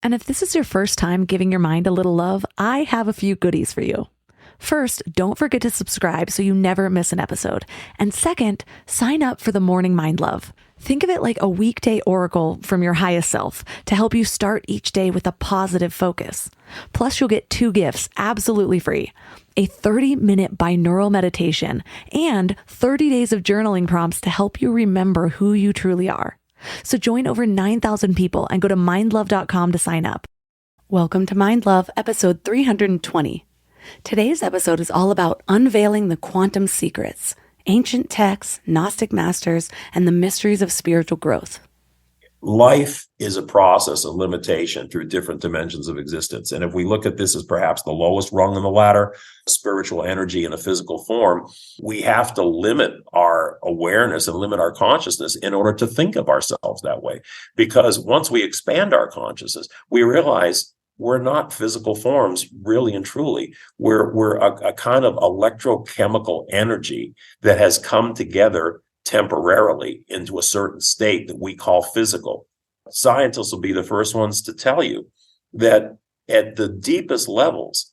And if this is your first time giving your mind a little love, I have a few goodies for you. First, don't forget to subscribe so you never miss an episode. And second, sign up for the Morning Mind Love. Think of it like a weekday oracle from your highest self to help you start each day with a positive focus. Plus, you'll get 2 gifts absolutely free: a 30-minute binaural meditation and 30 days of journaling prompts to help you remember who you truly are. So join over 9,000 people and go to mindlove.com to sign up. Welcome to Mind Love, episode 320. Today's episode is all about unveiling the quantum secrets, ancient texts, Gnostic masters, and the mysteries of spiritual growth. Life is a process of limitation through different dimensions of existence. And if we look at this as perhaps the lowest rung in the ladder, spiritual energy in a physical form, we have to limit our awareness and limit our consciousness in order to think of ourselves that way. Because once we expand our consciousness, we realize we're not physical forms, really and truly. We're a kind of electrochemical energy that has come together temporarily into a certain state that we call physical. Scientists will be the first ones to tell you that at the deepest levels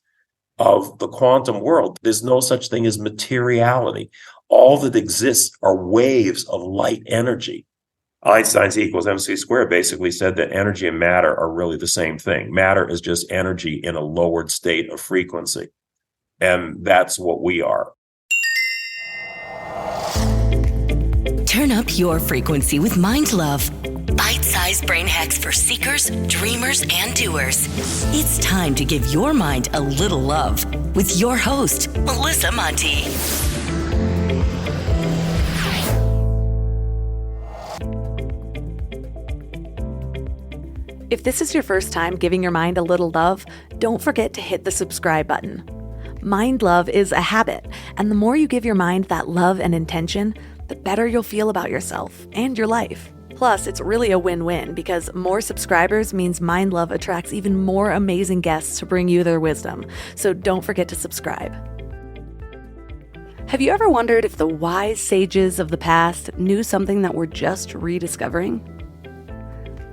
of the quantum world, there's no such thing as materiality. All that exists are waves of light energy. Einstein's E equals mc squared basically said that energy and matter are really the same thing. Matter is just energy in a lowered state of frequency. And that's what we are. Turn up your frequency with Mind Love. Bite-sized brain hacks for seekers, dreamers, and doers. It's time to give your mind a little love with your host, Melissa Monti. If this is your first time giving your mind a little love, don't forget to hit the subscribe button. Mind love is a habit, and the more you give your mind that love and intention, the better you'll feel about yourself and your life. Plus, it's really a win-win because more subscribers means Mind Love attracts even more amazing guests to bring you their wisdom. So don't forget to subscribe. Have you ever wondered if the wise sages of the past knew something that we're just rediscovering?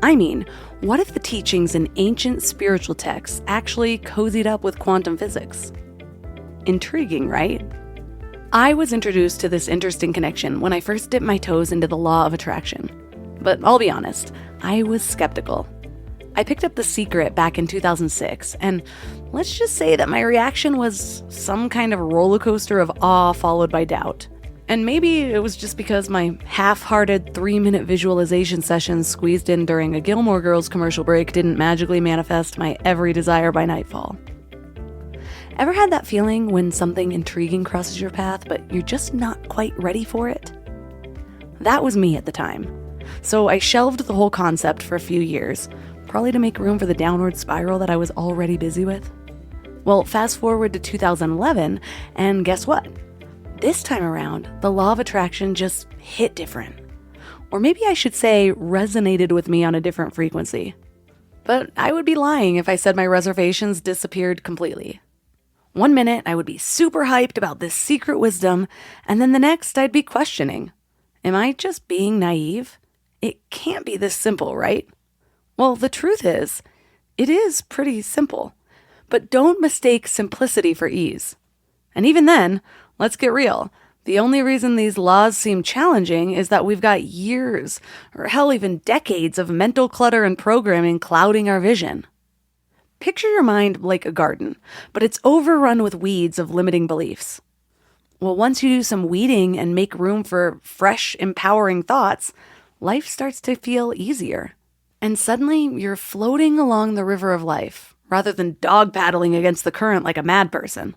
I mean, what if the teachings in ancient spiritual texts actually cozied up with quantum physics? Intriguing, right? I was introduced to this interesting connection when I first dipped my toes into the law of attraction. But I'll be honest, I was skeptical. I picked up The Secret back in 2006, and let's just say that my reaction was some kind of roller coaster of awe followed by doubt. And maybe it was just because my half-hearted 3-minute visualization sessions squeezed in during a Gilmore Girls commercial break didn't magically manifest my every desire by nightfall. Ever had that feeling when something intriguing crosses your path, but you're just not quite ready for it? That was me at the time. So I shelved the whole concept for a few years, probably to make room for the downward spiral that I was already busy with. Well, fast forward to 2011, and guess what? This time around, the law of attraction just hit different. Or maybe I should say resonated with me on a different frequency. But I would be lying if I said my reservations disappeared completely. One minute, I would be super hyped about this secret wisdom, and then the next, I'd be questioning. Am I just being naive? It can't be this simple, right? Well, the truth is, it is pretty simple. But don't mistake simplicity for ease. And even then, let's get real. The only reason these laws seem challenging is that we've got years, or hell, even decades of mental clutter and programming clouding our vision. Picture your mind like a garden, but it's overrun with weeds of limiting beliefs. Well, once you do some weeding and make room for fresh, empowering thoughts, life starts to feel easier. And suddenly, you're floating along the river of life, rather than dog paddling against the current like a mad person.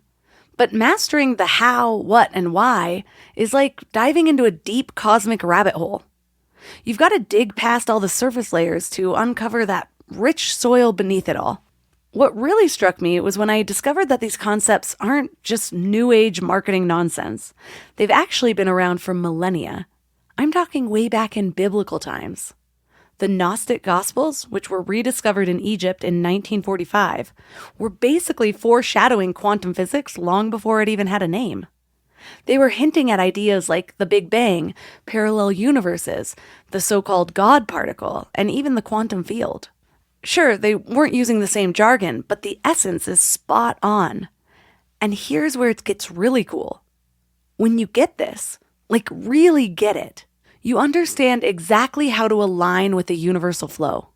But mastering the how, what, and why is like diving into a deep cosmic rabbit hole. You've got to dig past all the surface layers to uncover that rich soil beneath it all. What really struck me was when I discovered that these concepts aren't just new age marketing nonsense. They've actually been around for millennia. I'm talking way back in biblical times. The Gnostic Gospels, which were rediscovered in Egypt in 1945, were basically foreshadowing quantum physics long before it even had a name. They were hinting at ideas like the Big Bang, parallel universes, the so-called God particle, and even the quantum field. Sure, they weren't using the same jargon, but the essence is spot on. And here's where it gets really cool. When you get this, like really get it, you understand exactly how to align with the universal flow.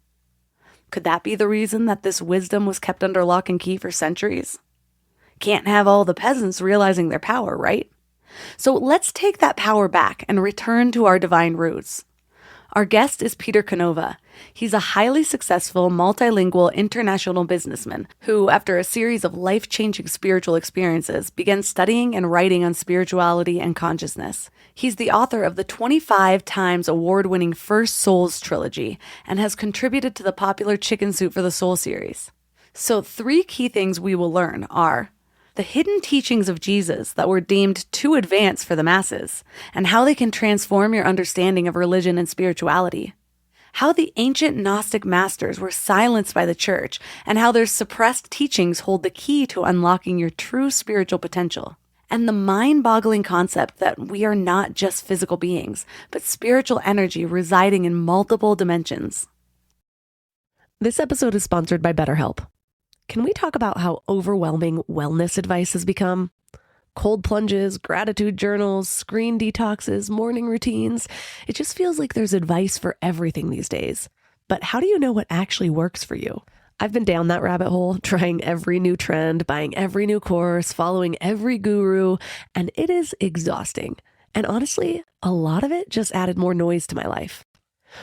Could that be the reason that this wisdom was kept under lock and key for centuries? Can't have all the peasants realizing their power, right? So let's take that power back and return to our divine roots. Our guest is Peter Canova. He's a highly successful, multilingual, international businessman who, after a series of life-changing spiritual experiences, began studying and writing on spirituality and consciousness. He's the author of the 25 times award-winning First Souls trilogy and has contributed to the popular Chicken Soup for the Soul series. So 3 key things we will learn are the hidden teachings of Jesus that were deemed too advanced for the masses, and how they can transform your understanding of religion and spirituality. How the ancient Gnostic masters were silenced by the church, and how their suppressed teachings hold the key to unlocking your true spiritual potential. And the mind-boggling concept that we are not just physical beings, but spiritual energy residing in multiple dimensions. This episode is sponsored by BetterHelp. Can we talk about how overwhelming wellness advice has become? Cold plunges, gratitude journals, screen detoxes, morning routines. It just feels like there's advice for everything these days. But how do you know what actually works for you? I've been down that rabbit hole, trying every new trend, buying every new course, following every guru, and it is exhausting. And honestly, a lot of it just added more noise to my life.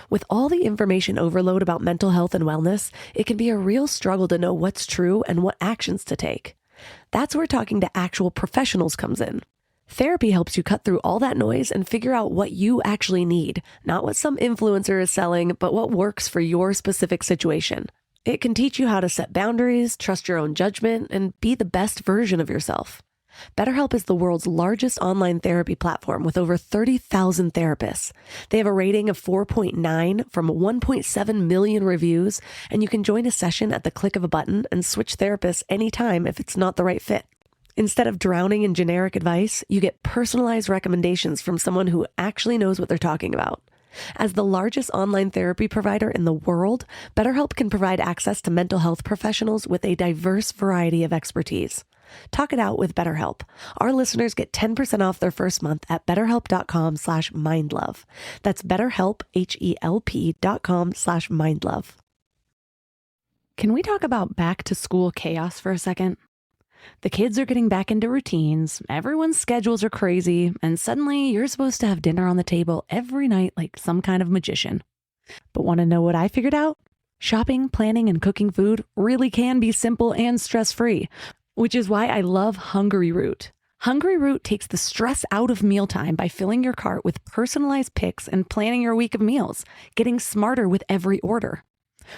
With all the information overload about mental health and wellness, it can be a real struggle to know what's true and what actions to take. That's where talking to actual professionals comes in. Therapy helps you cut through all that noise and figure out what you actually need, not what some influencer is selling, but what works for your specific situation. It can teach you how to set boundaries, trust your own judgment, and be the best version of yourself. BetterHelp is the world's largest online therapy platform with over 30,000 therapists. They have a rating of 4.9 from 1.7 million reviews, and you can join a session at the click of a button and switch therapists anytime if it's not the right fit. Instead of drowning in generic advice, you get personalized recommendations from someone who actually knows what they're talking about. As the largest online therapy provider in the world, BetterHelp can provide access to mental health professionals with a diverse variety of expertise. Talk it out with BetterHelp. Our listeners get 10% off their first month at betterhelp.com/mindlove. That's BetterHelp, HELP.com/mindlove. Can we talk about back to school chaos for a second? The kids are getting back into routines, everyone's schedules are crazy, and suddenly you're supposed to have dinner on the table every night like some kind of magician. But want to know what I figured out? Shopping, planning, and cooking food really can be simple and stress-free, which is why I love Hungry Root. Hungry Root takes the stress out of mealtime by filling your cart with personalized picks and planning your week of meals, getting smarter with every order.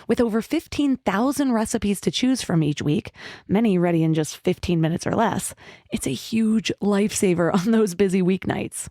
With over 15,000 recipes to choose from each week, many ready in just 15 minutes or less, it's a huge lifesaver on those busy weeknights.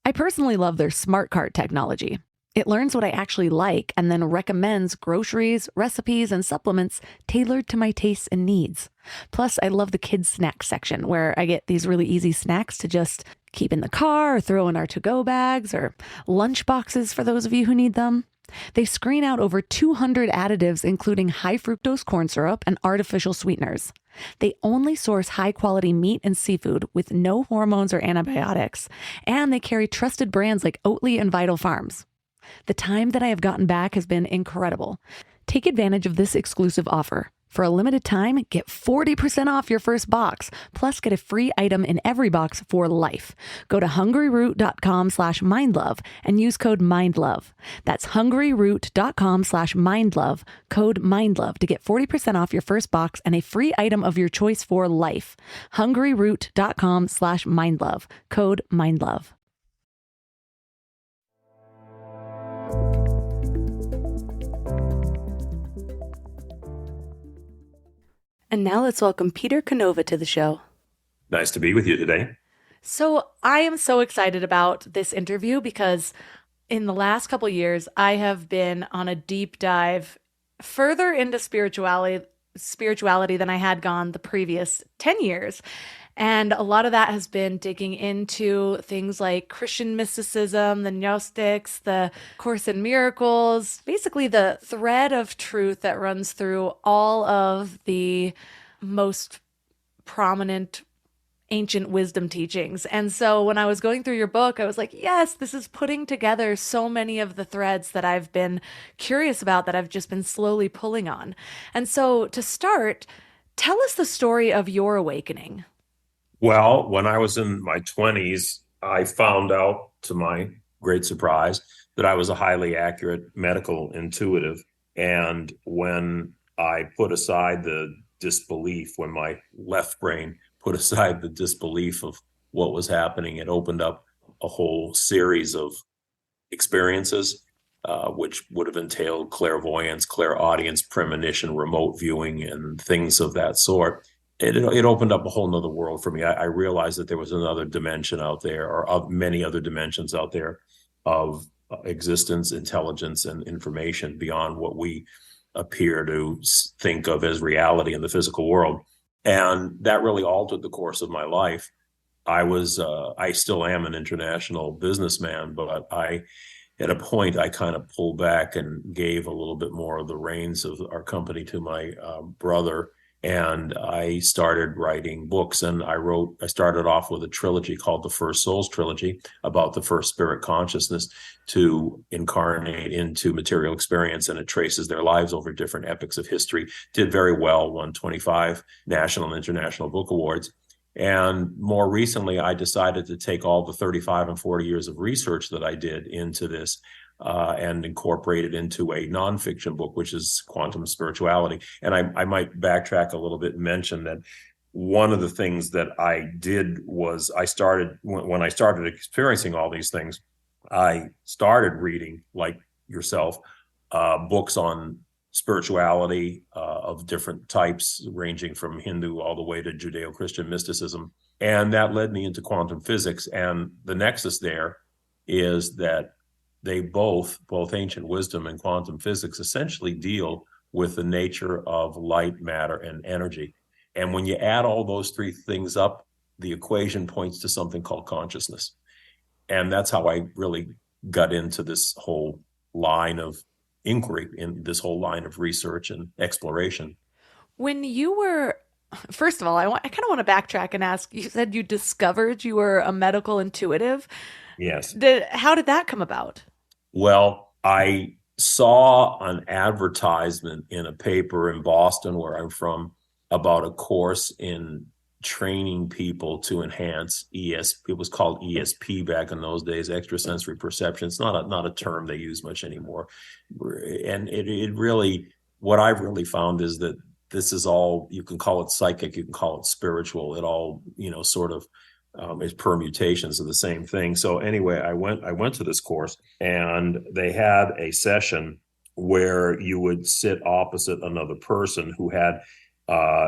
I personally love their Smart Cart technology. It learns what I actually like and then recommends groceries, recipes, and supplements tailored to my tastes and needs. Plus, I love the kids' snack section where I get these really easy snacks to just keep in the car or throw in our to-go bags or lunch boxes for those of you who need them. They screen out over 200 additives, including high fructose corn syrup and artificial sweeteners. They only source high-quality meat and seafood with no hormones or antibiotics, and they carry trusted brands like Oatly and Vital Farms. The time that I have gotten back has been incredible. Take advantage of this exclusive offer. For a limited time, get 40% off your first box, plus get a free item in every box for life. Go to hungryroot.com/mindlove and use code MINDLOVE. That's hungryroot.com/mindlove, code MINDLOVE to get 40% off your first box and a free item of your choice for life. hungryroot.com/mindlove, code MINDLOVE. And now let's welcome Peter Canova to the show. Nice to be with you today. So I am so excited about this interview because in the last couple of years, I have been on a deep dive further into spirituality than I had gone the previous 10 years. And a lot of that has been digging into things like Christian mysticism, the Gnostics, the Course in Miracles, basically the thread of truth that runs through all of the most prominent ancient wisdom teachings. And so when I was going through your book, I was like, yes, this is putting together so many of the threads that I've been curious about, that I've just been slowly pulling on. And so to start, tell us the story of your awakening. Well, when I was in my 20s, I found out, to my great surprise, that I was a highly accurate medical intuitive. And when I put aside the disbelief, when my left brain put aside the disbelief of what was happening, it opened up a whole series of experiences, which would have entailed clairvoyance, clairaudience, premonition, remote viewing, and things of that sort. It opened up a whole nother world for me. I realized that there was another dimension out there, or of many other dimensions out there, of existence, intelligence, and information beyond what we appear to think of as reality in the physical world. And that really altered the course of my life. I still am an international businessman, but at a point, I kind of pulled back and gave a little bit more of the reins of our company to my brother. And I started writing books, and I started off with a trilogy called the First Souls Trilogy, about the first spirit consciousness to incarnate into material experience. And it traces their lives over different epochs of history. Did very well, won 25 national and international book awards. And more recently, I decided to take all the 35 and 40 years of research that I did into this and incorporate it into a nonfiction book, which is Quantum Spirituality. And I might backtrack a little bit and mention that one of the things that I did was when I started experiencing all these things, I started reading, like yourself, books on spirituality of different types, ranging from Hindu all the way to Judeo-Christian mysticism. And that led me into quantum physics. And the nexus there is that they both ancient wisdom and quantum physics, essentially deal with the nature of light, matter, and energy. And when you add all those three things up, the equation points to something called consciousness. And that's how I really got into this whole line of inquiry, in this whole line of research and exploration. When you were, first of all, I kind of want to backtrack and ask, you said you discovered you were a medical intuitive. Yes. How did that come about? Well, I saw an advertisement in a paper in Boston, where I'm from, about a course in training people to enhance ESP. It was called ESP back in those days, extrasensory perception. It's not a term they use much anymore. And it really, what I've really found is that this is all, you can call it psychic, you can call it spiritual. It all, sort of is permutations of the same thing. So anyway, I went to this course, and they had a session where you would sit opposite another person who had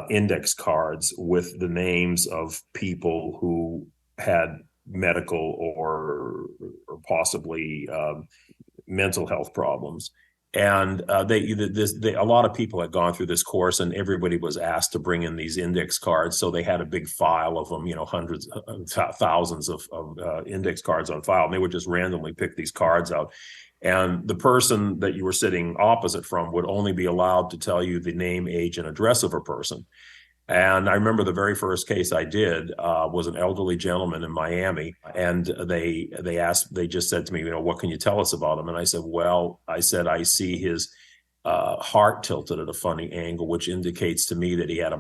index cards with the names of people who had medical or possibly mental health problems. And a lot of people had gone through this course, and everybody was asked to bring in these index cards. So they had a big file of them, hundreds, thousands of index cards on file. And they would just randomly pick these cards out. And the person that you were sitting opposite from would only be allowed to tell you the name, age, and address of a person. And I remember the very first case I did was an elderly gentleman in Miami. And they just said to me, what can you tell us about him? And I said, I see his heart tilted at a funny angle, which indicates to me that he had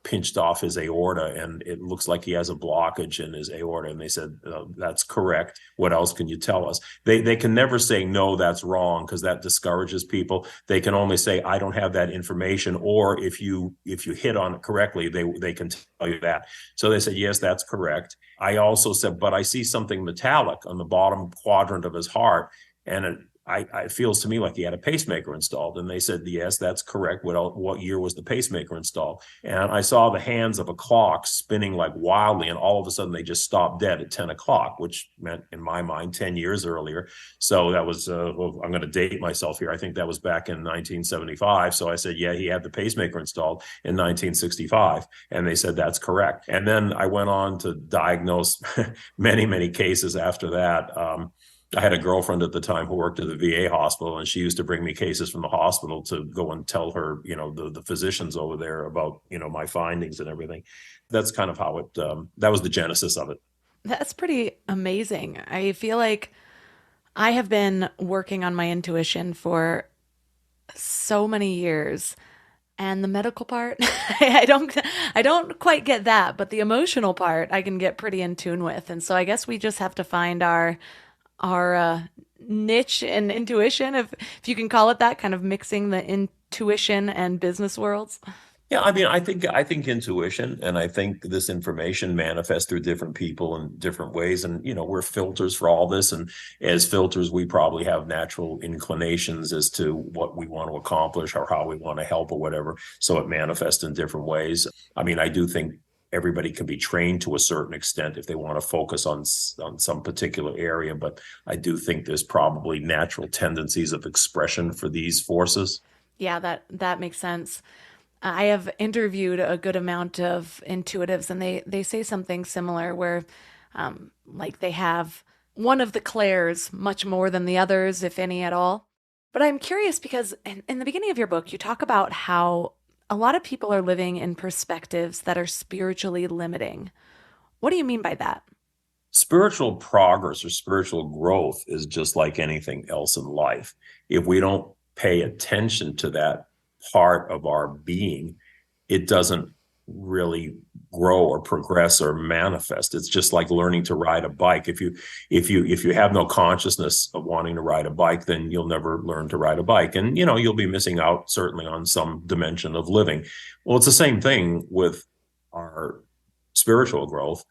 pinched off his aorta, and it looks like he has a blockage in his aorta. And they said, that's correct. What else can you tell us? They can never say, no, that's wrong, because that discourages people. They can only say, I don't have that information. Or if you hit on it correctly, they can tell you that. So they said, yes, that's correct. I also said, but I see something metallic on the bottom quadrant of his heart. And it feels to me like he had a pacemaker installed. And they said, yes, that's correct. What year was the pacemaker installed? And I saw the hands of a clock spinning like wildly. And all of a sudden they just stopped dead at 10 o'clock, which meant in my mind 10 years earlier. So that was, well, I'm going to date myself here. I think that was back in 1975. So I said, yeah, he had the pacemaker installed in 1965. And they said, that's correct. And then I went on to diagnose many, many cases after that. I had a girlfriend at the time who worked at the VA hospital, and she used to bring me cases from the hospital to go and tell her, the physicians over there about, my findings and everything. That's kind of how that was the genesis of it. That's pretty amazing. I feel like I have been working on my intuition for so many years. And the medical part, I don't quite get that, but the emotional part I can get pretty in tune with. And so I guess we just have to find our niche in intuition, if you can call it that, kind of mixing the intuition and business worlds. Yeah, I mean, I think intuition, and I think this information manifests through different people in different ways. And, we're filters for all this. And as filters, we probably have natural inclinations as to what we want to accomplish or how we want to help or whatever. So it manifests in different ways. I mean, I do think everybody can be trained to a certain extent if they want to focus on some particular area. But I do think there's probably natural tendencies of expression for these forces. Yeah, that makes sense. I have interviewed a good amount of intuitives, and they say something similar where like they have one of the clairs much more than the others, if any at all. But I'm curious because in the beginning of your book, you talk about how a lot of people are living in perspectives that are spiritually limiting. What do you mean by that? Spiritual progress or spiritual growth is just like anything else in life. If we don't pay attention to that part of our being, it doesn't really grow or progress or manifest. It's just like learning to ride a bike. If you have no consciousness of wanting to ride a bike, then you'll never learn to ride a bike. And you'll be missing out certainly on some dimension of living. Well, it's the same thing with our spiritual growth.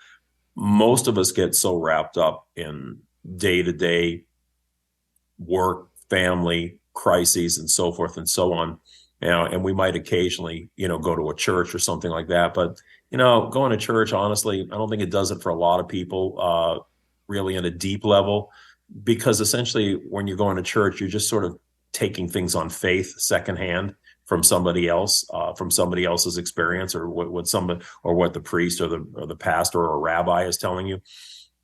Most of us get so wrapped up in day-to-day work, family, crises, and so forth and so on. And we might occasionally, go to a church or something like that. But, going to church, honestly, I don't think it does it for a lot of people, really in a deep level, because essentially when you're going to church, you're just sort of taking things on faith secondhand from somebody else, from somebody else's experience, or what the priest or the pastor or rabbi is telling you.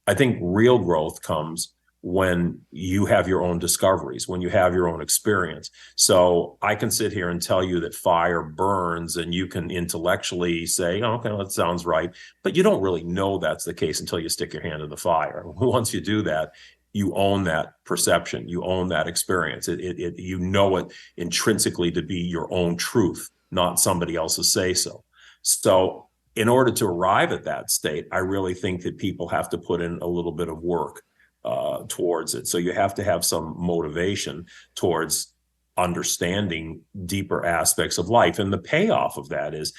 I think real growth comes when you have your own discoveries, when you have your own experience. So I can sit here and tell you that fire burns, and you can intellectually say, oh, okay, well, that sounds right. But you don't really know that's the case until you stick your hand in the fire. Once you do that, you own that perception, you own that experience. You know it intrinsically to be your own truth, not somebody else's say-so. So in order to arrive at that state, I really think that people have to put in a little bit of work towards it. So you have to have some motivation towards understanding deeper aspects of life. And the payoff of that is,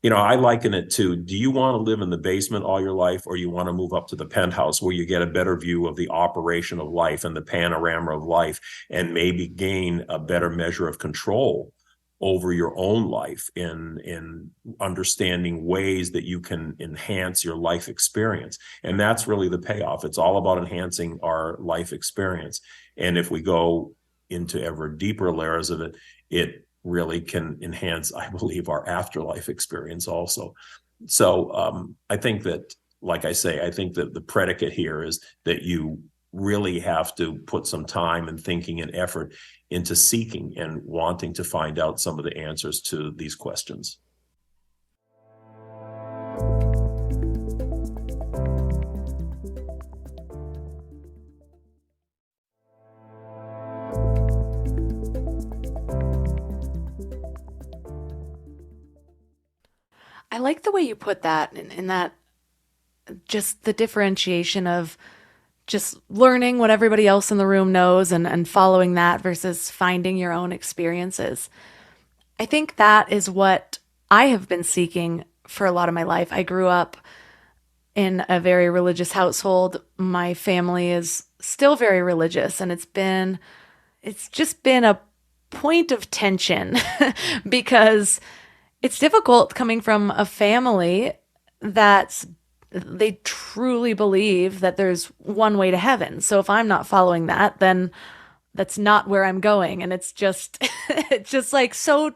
I liken it to, do you want to live in the basement all your life, or you want to move up to the penthouse where you get a better view of the operation of life and the panorama of life, and maybe gain a better measure of control over your own life in understanding ways that you can enhance your life experience? And that's really the payoff. It's all about enhancing our life experience. And if we go into ever deeper layers of it, it really can enhance, I believe, our afterlife experience also. So I think that, like I say, I think that the predicate here is that you really have to put some time and thinking and effort into seeking and wanting to find out some of the answers to these questions. I like the way you put that in that, just the differentiation of just learning what everybody else in the room knows and following that versus finding your own experiences. I think that is what I have been seeking for a lot of my life. I grew up in a very religious household. My family is still very religious, and it's been it's just been a point of tension because it's difficult coming from a family they truly believe that there's one way to heaven. So if I'm not following that, then that's not where I'm going. And it's just, it's just like so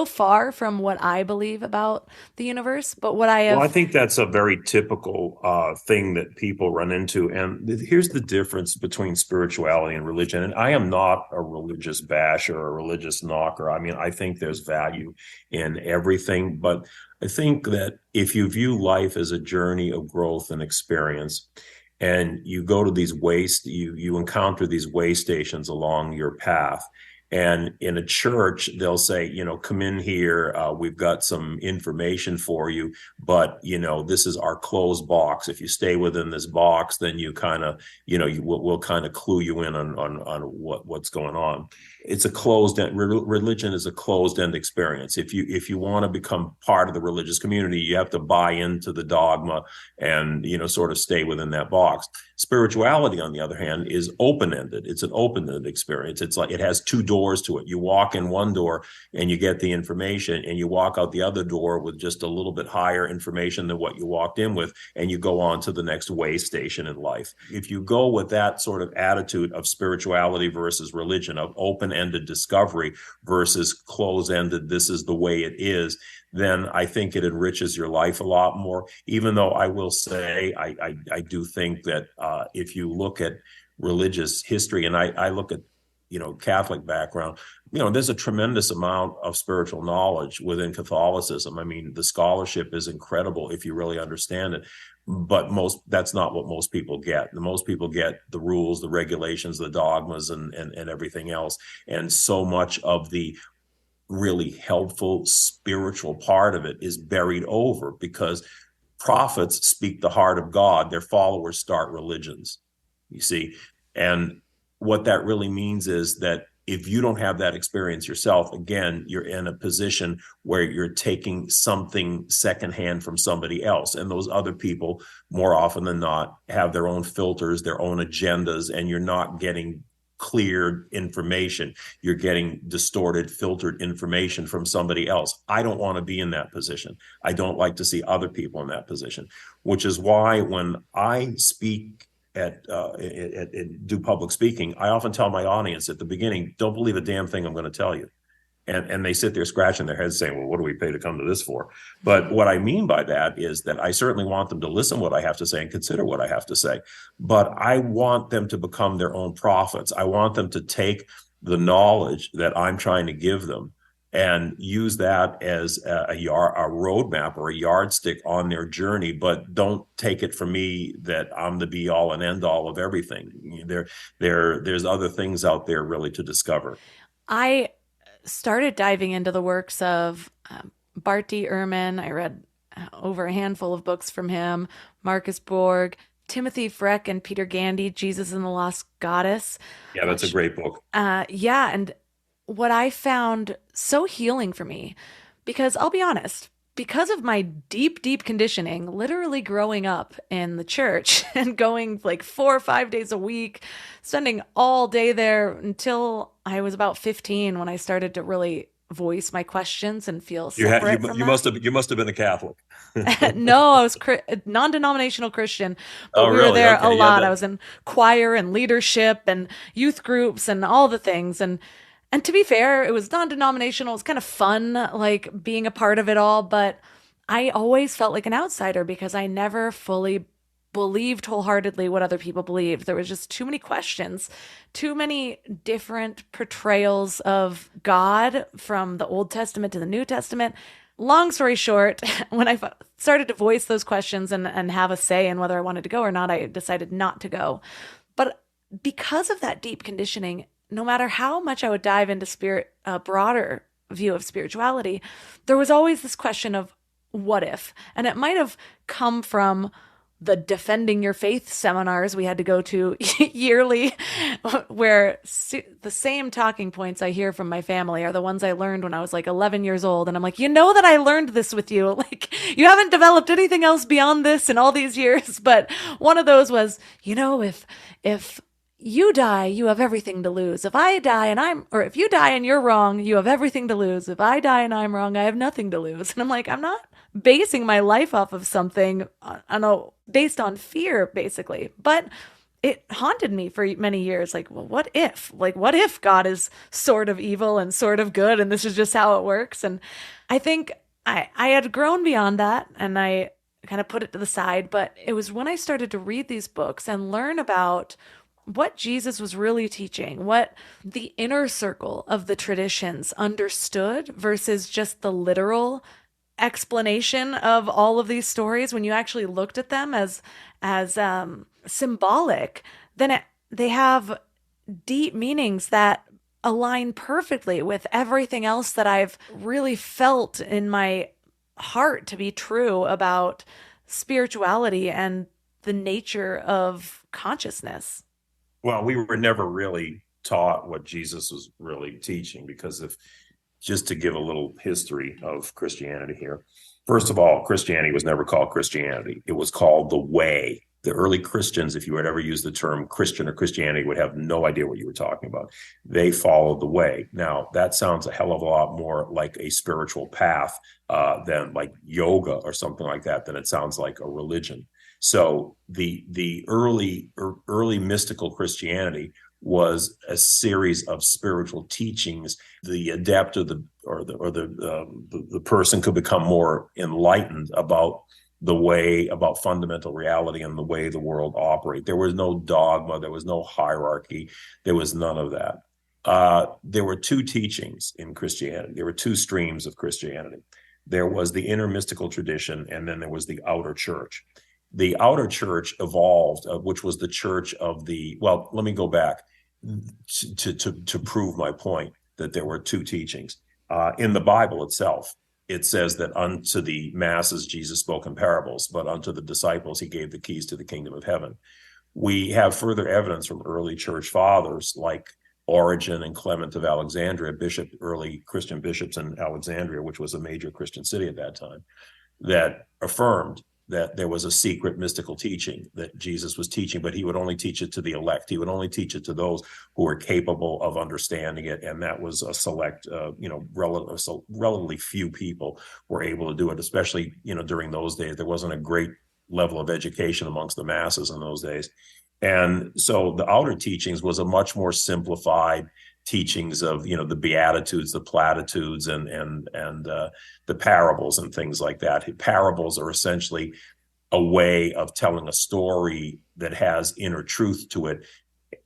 far from what I believe about the universe. But what I have. Well, I think that's a very typical thing that people run into. And here's the difference between spirituality and religion. And I am not a religious basher or a religious knocker. I mean, I think there's value in everything. But I think that if you view life as a journey of growth and experience, and you go to these you encounter these way stations along your path. And in a church, they'll say, come in here. We've got some information for you, but, this is our closed box. If you stay within this box, then you kind of, we'll kind of clue you in on what's going on. It's a closed end. Religion is a closed end experience. If you want to become part of the religious community, you have to buy into the dogma and, sort of stay within that box. Spirituality, on the other hand, is open-ended. It's an open-ended experience. It's like it has two doors to it. You walk in one door and you get the information, and you walk out the other door with just a little bit higher information than what you walked in with, and you go on to the next way station in life. If you go with that sort of attitude of spirituality versus religion, of open-ended discovery versus closed-ended, this is the way it is, then I think it enriches your life a lot more. Even though I will say, I do think that if you look at religious history, and I look at, Catholic background, there's a tremendous amount of spiritual knowledge within Catholicism. I mean, the scholarship is incredible if you really understand it. But that's not what most people get. Most people get the rules, the regulations, the dogmas, and everything else. And so much of the really helpful spiritual part of it is buried over, because prophets speak the heart of God. Their followers start religions, you see. And what that really means is that if you don't have that experience yourself, again, you're in a position where you're taking something secondhand from somebody else. And those other people, more often than not, have their own filters, their own agendas, and you're not getting clear information. You're getting distorted, filtered information from somebody else. I don't want to be in that position. I don't like to see other people in that position, which is why when I speak do public speaking, I often tell my audience at the beginning, don't believe a damn thing I'm going to tell you. And they sit there scratching their heads saying, well, what do we pay to come to this for? But what I mean by that is that I certainly want them to listen to what I have to say and consider what I have to say. But I want them to become their own prophets. I want them to take the knowledge that I'm trying to give them and use that as a roadmap or a yardstick on their journey. But don't take it from me that I'm the be all and end all of everything. There's other things out there really to discover. I started diving into the works of Bart D. Ehrman. I read over a handful of books from him, Marcus Borg, Timothy Freck, and Peter Gandy, Jesus and the Lost Goddess. Yeah, that's a great book. Yeah, and what I found so healing for me, because I'll be honest, because of my deep, deep conditioning, literally growing up in the church and going like 4 or 5 days a week, spending all day there until I was about 15 when I started to really voice my questions and feel separate from that. You must have been a Catholic. No, I was a non-denominational Christian, but we really? were there a lot. Yeah, I was in choir and leadership and youth groups and all the things. And to be fair, it was non-denominational. It was kind of fun, like being a part of it all. But I always felt like an outsider because I never fully believed wholeheartedly what other people believed. There was just too many questions, too many different portrayals of God from the Old Testament to the New Testament. Long story short, when I started to voice those questions and have a say in whether I wanted to go or not, I decided not to go. But because of that deep conditioning, no matter how much I would dive into a broader view of spirituality, there was always this question of what if? And it might have come from the defending your faith seminars we had to go to yearly, where the same talking points I hear from my family are the ones I learned when I was like 11 years old. And I'm like, that I learned this with you. Like, you haven't developed anything else beyond this in all these years. But one of those was, if you die, you have everything to lose. If I die and or if you die and you're wrong, you have everything to lose. If I die and I'm wrong, I have nothing to lose. And I'm like, I'm not basing my life off of something, I know, based on fear, basically. But it haunted me for many years. Like, well, what if? Like, what if God is sort of evil and sort of good, and this is just how it works? And I think I had grown beyond that, and I kind of put it to the side. But it was when I started to read these books and learn about what Jesus was really teaching, what the inner circle of the traditions understood versus just the literal explanation of all of these stories. When you actually looked at them as symbolic, then they have deep meanings that align perfectly with everything else that I've really felt in my heart to be true about spirituality and the nature of consciousness. Well, we were never really taught what Jesus was really teaching, because if just to give a little history of Christianity here. First of all, Christianity was never called Christianity. It was called the Way. The early Christians, if you had ever used the term Christian or Christianity, would have no idea what you were talking about. They followed the Way. Now, that sounds a hell of a lot more like a spiritual path than like yoga or something like that, than it sounds like a religion. So the early mystical Christianity was a series of spiritual teachings. The adept or the person could become more enlightened about the way, about fundamental reality and the way the world operates. There was no dogma, there was no hierarchy, there was none of that. There were two teachings in Christianity. There were two streams of Christianity. There was the inner mystical tradition, and then there was the outer church. The outer church evolved, which was the church of well, let me go back to prove my point that there were two teachings. In the Bible itself, it says that unto the masses Jesus spoke in parables, but unto the disciples he gave the keys to the kingdom of heaven. We have further evidence from early church fathers like Origen and Clement of Alexandria, early Christian bishops in Alexandria, which was a major Christian city at that time, that affirmed that there was a secret mystical teaching that Jesus was teaching, but he would only teach it to the elect. He would only teach it to those who were capable of understanding it. And that was a select, relatively few people were able to do it, especially, during those days. There wasn't a great level of education amongst the masses in those days. And so the outer teachings was a much more simplified teachings of, the Beatitudes, the platitudes, and the parables and things like that. Parables are essentially a way of telling a story that has inner truth to it,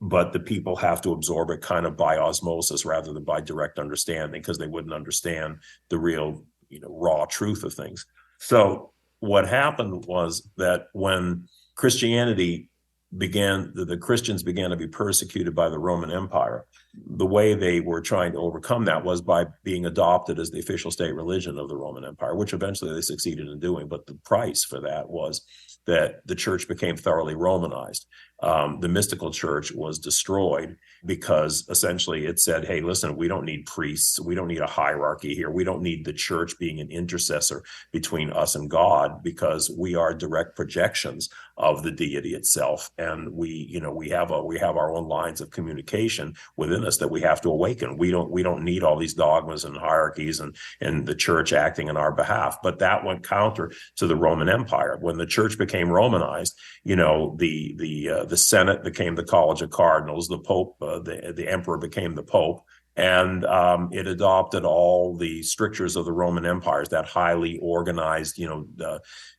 but the people have to absorb it kind of by osmosis rather than by direct understanding, because they wouldn't understand the real, raw truth of things. So what happened was that when Christianity the Christians began to be persecuted by the Roman Empire, the way they were trying to overcome that was by being adopted as the official state religion of the Roman Empire, which eventually they succeeded in doing. But the price for that was that the church became thoroughly Romanized. The mystical church was destroyed because essentially it said, hey, listen, we don't need priests. We don't need a hierarchy here. We don't need the church being an intercessor between us and God, because we are direct projections of the deity itself. And we have our own lines of communication within us that we have to awaken. We don't need all these dogmas and hierarchies and the church acting on our behalf. But that went counter to the Roman Empire. When the church became Romanized, the Senate became the College of Cardinals, the Pope, the Emperor became the Pope, and it adopted all the strictures of the Roman empires, that highly organized,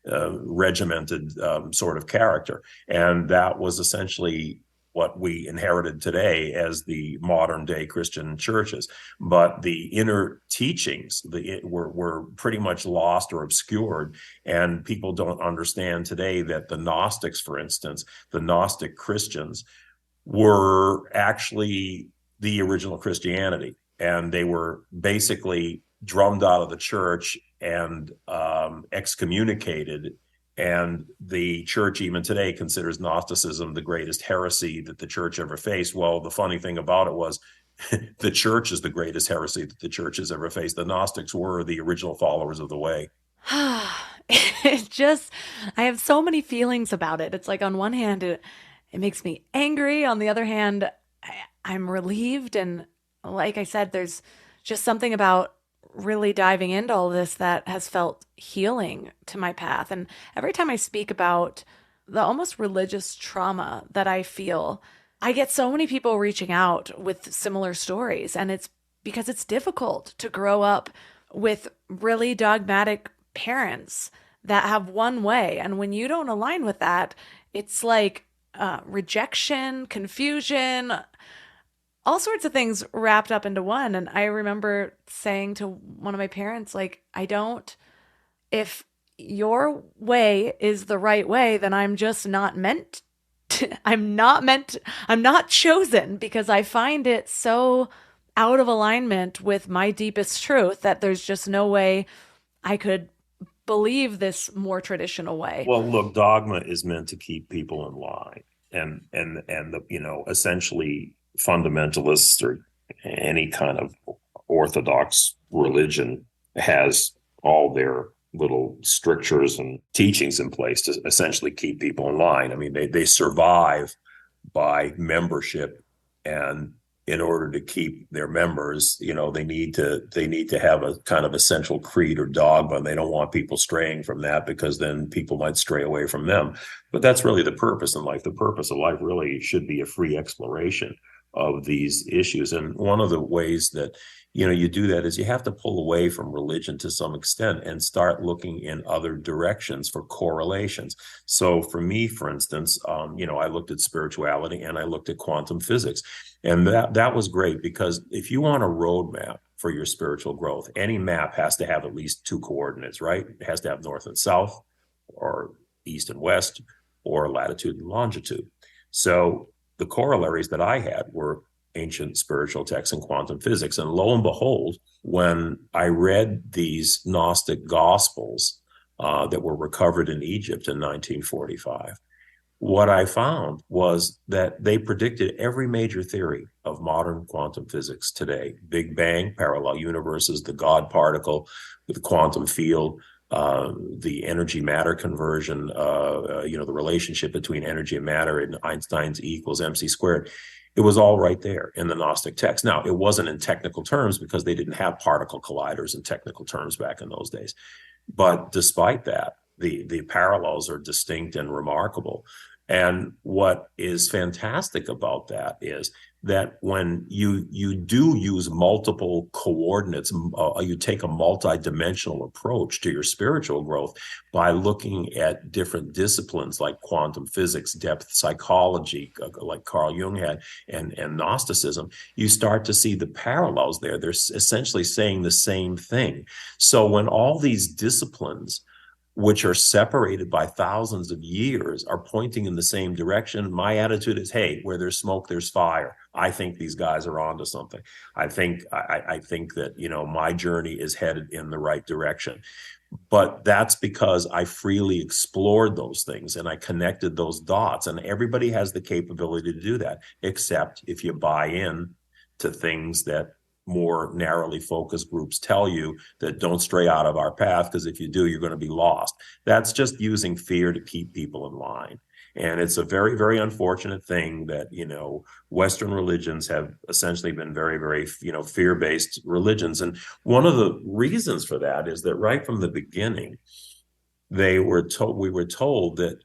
regimented sort of character. And that was essentially what we inherited today as the modern day Christian churches. But the inner teachings were pretty much lost or obscured. And people don't understand today that the Gnostics, for instance, the Gnostic Christians were actually the original Christianity. And they were basically drummed out of the church and excommunicated. And the church even today considers Gnosticism the greatest heresy that the church ever faced. Well, the funny thing about it was the church is the greatest heresy that the church has ever faced. The Gnostics were the original followers of the way. I have so many feelings about it. It's like, on one hand, it makes me angry. On the other hand, I'm relieved. And like I said, there's just something about really diving into all this that has felt healing to my path. And every time I speak about the almost religious trauma that I feel, I get so many people reaching out with similar stories. And it's because it's difficult to grow up with really dogmatic parents that have one way. And when you don't align with that, it's like rejection, confusion, all sorts of things wrapped up into one. And I remember saying to one of my parents, like, if your way is the right way, then I'm just not meant to, I'm not chosen, because I find it so out of alignment with my deepest truth that there's just no way I could believe this more traditional way. Well, look, dogma is meant to keep people in line, and the essentially fundamentalists or any kind of orthodox religion has all their little strictures and teachings in place to essentially keep people in line. I mean, they survive by membership, and in order to keep their members, they need to have a kind of essential creed or dogma. And they don't want people straying from that, because then people might stray away from them. But that's really the purpose in life. The purpose of life really should be a free exploration of these issues. And one of the ways that you do that is you have to pull away from religion to some extent and start looking in other directions for correlations. So for me, for instance, I looked at spirituality and I looked at quantum physics. And that was great, because if you want a roadmap for your spiritual growth, any map has to have at least two coordinates, right? It has to have north and south, or east and west, or latitude and longitude. So the corollaries that I had were ancient spiritual texts and quantum physics. And lo and behold, when I read these Gnostic gospels that were recovered in Egypt in 1945, what I found was that they predicted every major theory of modern quantum physics today: Big Bang, parallel universes, the God particle, the quantum field, the energy matter conversion, the relationship between energy and matter in Einstein's E equals MC squared. It was all right there in the Gnostic text. Now, it wasn't in technical terms, because they didn't have particle colliders in technical terms back in those days. But despite that, the parallels are distinct and remarkable. And what is fantastic about that is that when you do use multiple coordinates, you take a multi-dimensional approach to your spiritual growth by looking at different disciplines like quantum physics, depth psychology, like Carl Jung had, and Gnosticism, you start to see the parallels there. They're essentially saying the same thing. So when all these disciplines, which are separated by thousands of years, are pointing in the same direction, my attitude is, hey, where there's smoke, there's fire. I think these guys are onto something. I think that, my journey is headed in the right direction. But that's because I freely explored those things and I connected those dots. And everybody has the capability to do that, except if you buy in to things that more narrowly focused groups tell you, that don't stray out of our path, because if you do, you're going to be lost. That's just using fear to keep people in line. And it's a very, very unfortunate thing that, Western religions have essentially been very, very, fear-based religions. And one of the reasons for that is that right from the beginning, we were told that,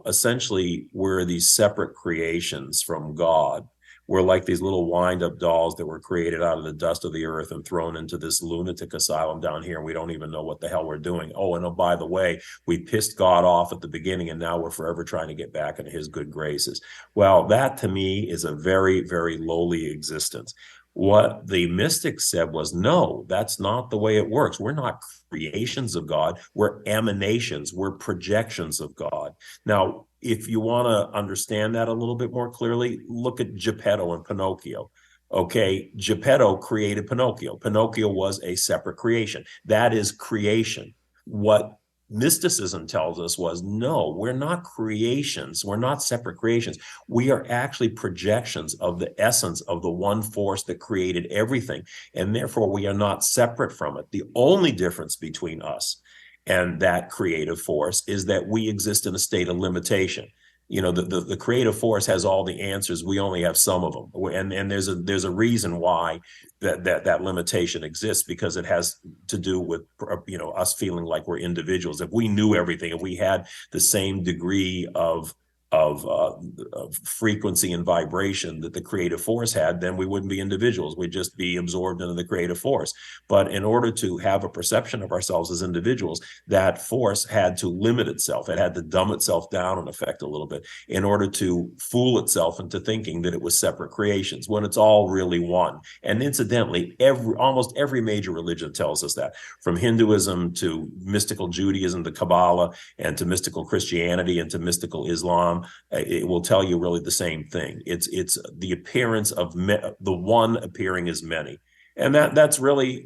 essentially we're these separate creations from God. We're like these little wind-up dolls that were created out of the dust of the earth and thrown into this lunatic asylum down here, and we don't even know what the hell we're doing. Oh, by the way, we pissed God off at the beginning, and now we're forever trying to get back into his good graces. Well, that to me is a very, very lowly existence. What the mystics said was, no, that's not the way it works. We're not creations of God. We're emanations. We're projections of God. Now, if you want to understand that a little bit more clearly, look at Geppetto and Pinocchio. Okay, Geppetto created Pinocchio. Pinocchio was a separate creation. That is creation. What mysticism tells us was, no, we're not creations. We're not separate creations. We are actually projections of the essence of the one force that created everything. And therefore, we are not separate from it. The only difference between us and that creative force is that we exist in a state of limitation. the creative force has all the answers. We only have some of them, and there's a reason why that limitation exists, because it has to do with us feeling like we're individuals. If we knew everything, if we had the same degree of frequency and vibration that the creative force had, then we wouldn't be individuals. We'd just be absorbed into the creative force. But in order to have a perception of ourselves as individuals, that force had to limit itself. It had to dumb itself down, in effect, a little bit, in order to fool itself into thinking that it was separate creations, when it's all really one. And incidentally, almost every major religion tells us that, from Hinduism to mystical Judaism to Kabbalah, and to mystical Christianity and to mystical Islam. It will tell you really the same thing. It's the appearance of the one appearing as many, and that's really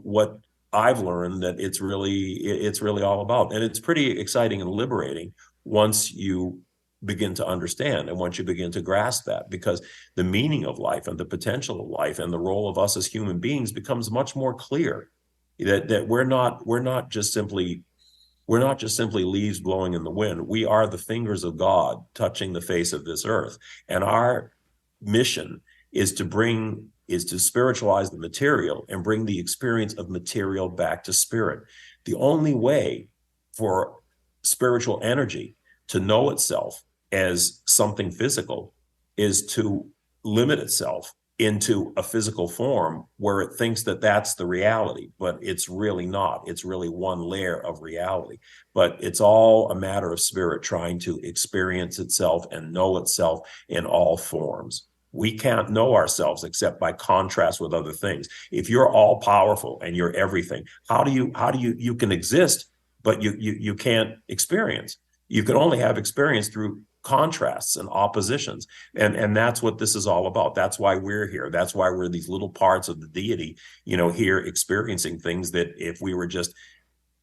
what I've learned that it's really all about. And it's pretty exciting and liberating once you begin to understand and once you begin to grasp that, because the meaning of life and the potential of life and the role of us as human beings becomes much more clear. That we're not just simply leaves blowing in the wind. We are the fingers of God touching the face of this earth. And our mission is to spiritualize the material and bring the experience of material back to spirit. The only way for spiritual energy to know itself as something physical is to limit itself into a physical form where it thinks that that's the reality, but it's really not. It's really one layer of reality, but it's all a matter of spirit trying to experience itself and know itself in all forms. We can't know ourselves except by contrast with other things. If you're all powerful and you're everything, how do you can exist, but you can't experience? You can only have experience through contrasts and oppositions, and that's what this is all about. That's why we're here. That's why we're these little parts of the deity, here experiencing things that if we were just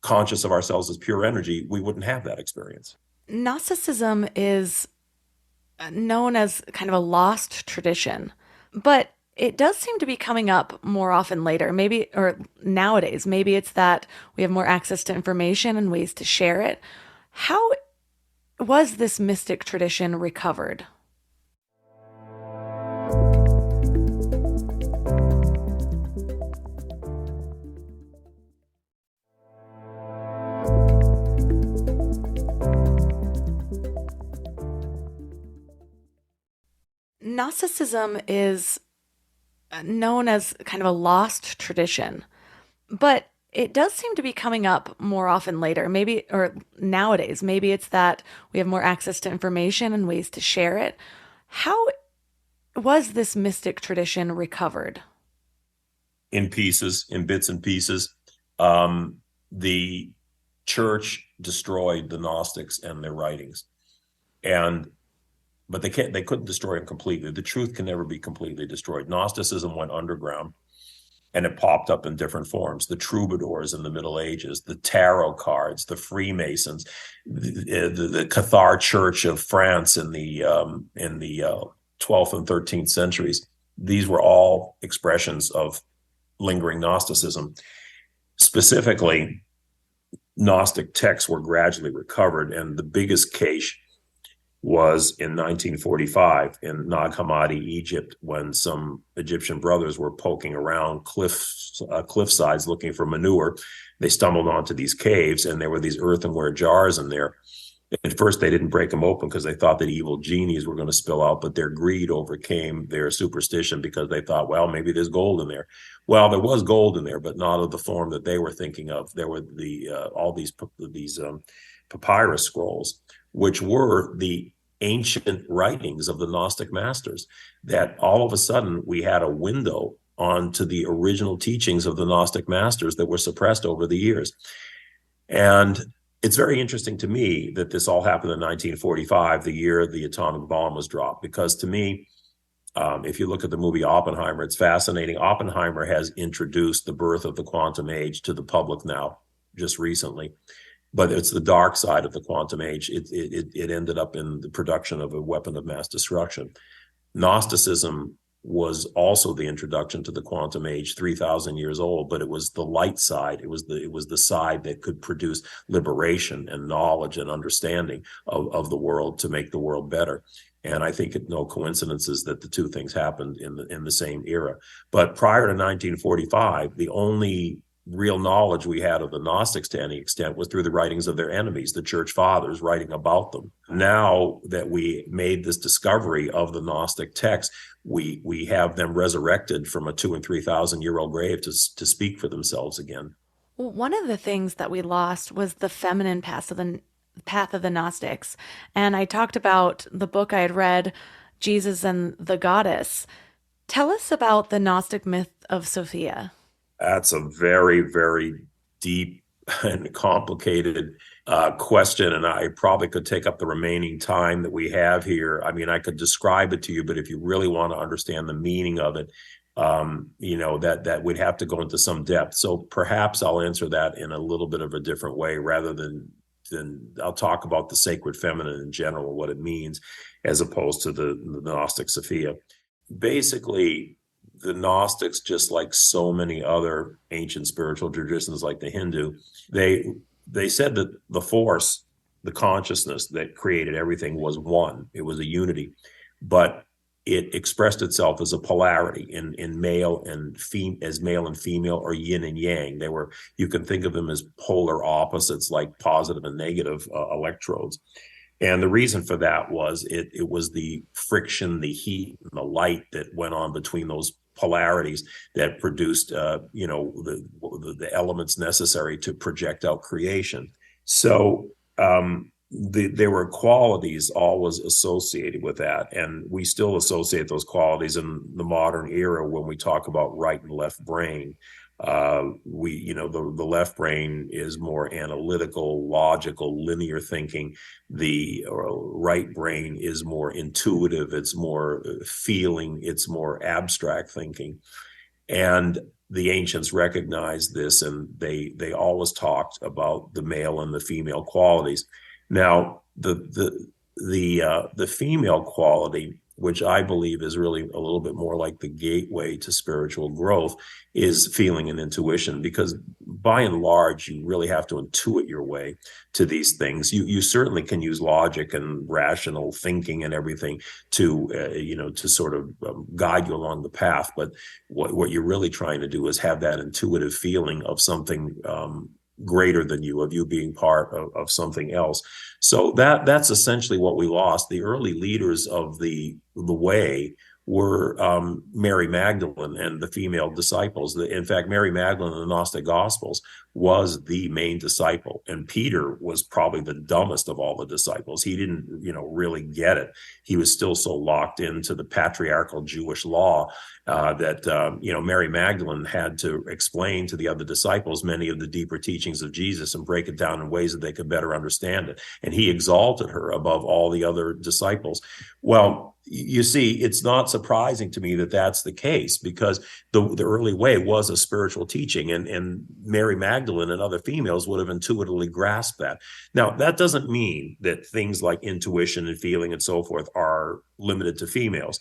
conscious of ourselves as pure energy, we wouldn't have that experience. Gnosticism is known as kind of a lost tradition, but it does seem to be coming up more often later, maybe, or nowadays. Maybe it's that we have more access to information and ways to share it. How was this mystic tradition recovered? Gnosticism is known as kind of a lost tradition, but it does seem to be coming up more often later, maybe, or nowadays. Maybe it's that we have more access to information and ways to share it. How was this mystic tradition recovered? In pieces, in bits and pieces. The church destroyed the Gnostics and their writings, but they couldn't destroy them completely. The truth can never be completely destroyed. Gnosticism went underground, and it popped up in different forms. The troubadours in the Middle Ages, the tarot cards, the Freemasons, the Cathar Church of France in the 12th and 13th centuries. These were all expressions of lingering Gnosticism. Specifically, Gnostic texts were gradually recovered, and the biggest cache was in 1945 in Nag Hammadi, Egypt, when some Egyptian brothers were poking around cliff sides looking for manure. They stumbled onto these caves, and there were these earthenware jars in there. At first, they didn't break them open because they thought that evil genies were going to spill out, but their greed overcame their superstition because they thought, well, maybe there's gold in there. Well, there was gold in there, but not of the form that they were thinking of. There were all these papyrus scrolls, which were the ancient writings of the Gnostic masters, that all of a sudden we had a window onto the original teachings of the Gnostic masters that were suppressed over the years. And it's very interesting to me that this all happened in 1945, the year the atomic bomb was dropped, because to me, if you look at the movie Oppenheimer, it's fascinating. Oppenheimer has introduced the birth of the quantum age to the public now, just recently. But it's the dark side of the quantum age. It ended up in the production of a weapon of mass destruction. Gnosticism was also the introduction to the quantum age, 3,000 years old, but it was the light side. It was the side that could produce liberation and knowledge and understanding of the world to make the world better. And I think it's no coincidences that the two things happened in the same era. But prior to 1945, the only real knowledge we had of the Gnostics to any extent was through the writings of their enemies, the church fathers writing about them. Now that we made this discovery of the Gnostic text, we have them resurrected from a 2,000 and 3,000 year old grave to speak for themselves again. Well, one of the things that we lost was the feminine path of the Gnostics. And I talked about the book I had read, Jesus and the Goddess. Tell us about the Gnostic myth of Sophia. That's a very, very deep and complicated question, and I probably could take up the remaining time that we have here. I mean, I could describe it to you, but if you really want to understand the meaning of it, that would have to go into some depth. So perhaps I'll answer that in a little bit of a different way, rather than I'll talk about the sacred feminine in general, what it means, as opposed to the Gnostic Sophia. Basically, the Gnostics, just like so many other ancient spiritual traditions like the Hindu, they said that the force, the consciousness that created everything was one. It was a unity, but it expressed itself as a polarity in male and female, or yin and yang. You can think of them as polar opposites, like positive and negative electrodes. And the reason for that was it was the friction, the heat, and the light that went on between those polarities that produced, the elements necessary to project out creation. So there were qualities always associated with that, and we still associate those qualities in the modern era when we talk about right and left brain. The left brain is more analytical, logical, linear thinking. The right brain is more intuitive. It's more feeling. It's more abstract thinking. And the ancients recognized this, and they always talked about the male and the female qualities. Now, the female quality, which I believe is really a little bit more like the gateway to spiritual growth, is feeling and intuition, because by and large, you really have to intuit your way to these things. You certainly can use logic and rational thinking and everything to sort of guide you along the path. But what you're really trying to do is have that intuitive feeling of something greater than you, of you being part of something else. So that's essentially what we lost. The early leaders of the way were Mary Magdalene and the female disciples. In fact, Mary Magdalene in the Gnostic Gospels was the main disciple, and Peter was probably the dumbest of all the disciples. He didn't, really get it. He was still so locked into the patriarchal Jewish law that Mary Magdalene had to explain to the other disciples many of the deeper teachings of Jesus and break it down in ways that they could better understand it. And he exalted her above all the other disciples. Well, you see, it's not surprising to me that that's the case, because the early way was a spiritual teaching, and Mary Magdalene and other females would have intuitively grasped that. Now, that doesn't mean that things like intuition and feeling and so forth are limited to females.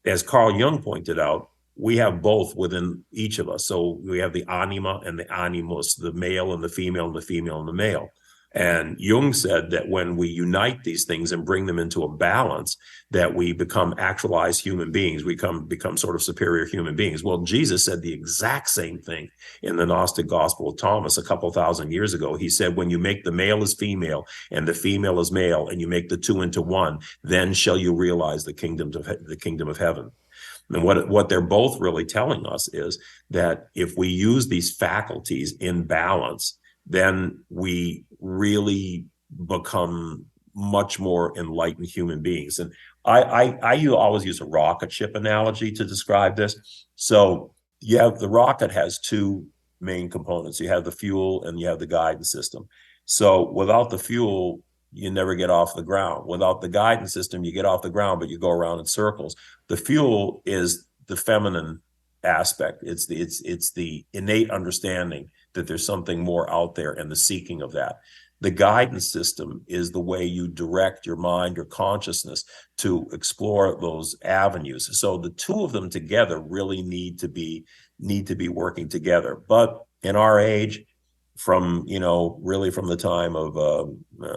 As Carl Jung pointed out, we have both within each of us. So we have the anima and the animus, the male and the female, and the female and the male. And Jung said that when we unite these things and bring them into a balance, that we become actualized human beings. We become sort of superior human beings. Well, Jesus said the exact same thing in the Gnostic Gospel of Thomas a couple thousand years ago. He said, when you make the male as female and the female as male, and you make the two into one, then shall you realize the kingdom of heaven. And what they're both really telling us is that if we use these faculties in balance, then we really become much more enlightened human beings. And I always use a rocket ship analogy to describe this. So the rocket has two main components. You have the fuel and you have the guidance system. So without the fuel, you never get off the ground. Without the guidance system, you get off the ground, but you go around in circles. The fuel is the feminine aspect. It's the innate understanding that there's something more out there and the seeking of that. The guidance system is the way you direct your mind or consciousness to explore those avenues. So the two of them together really need to be working together. But in our age, from really from the time of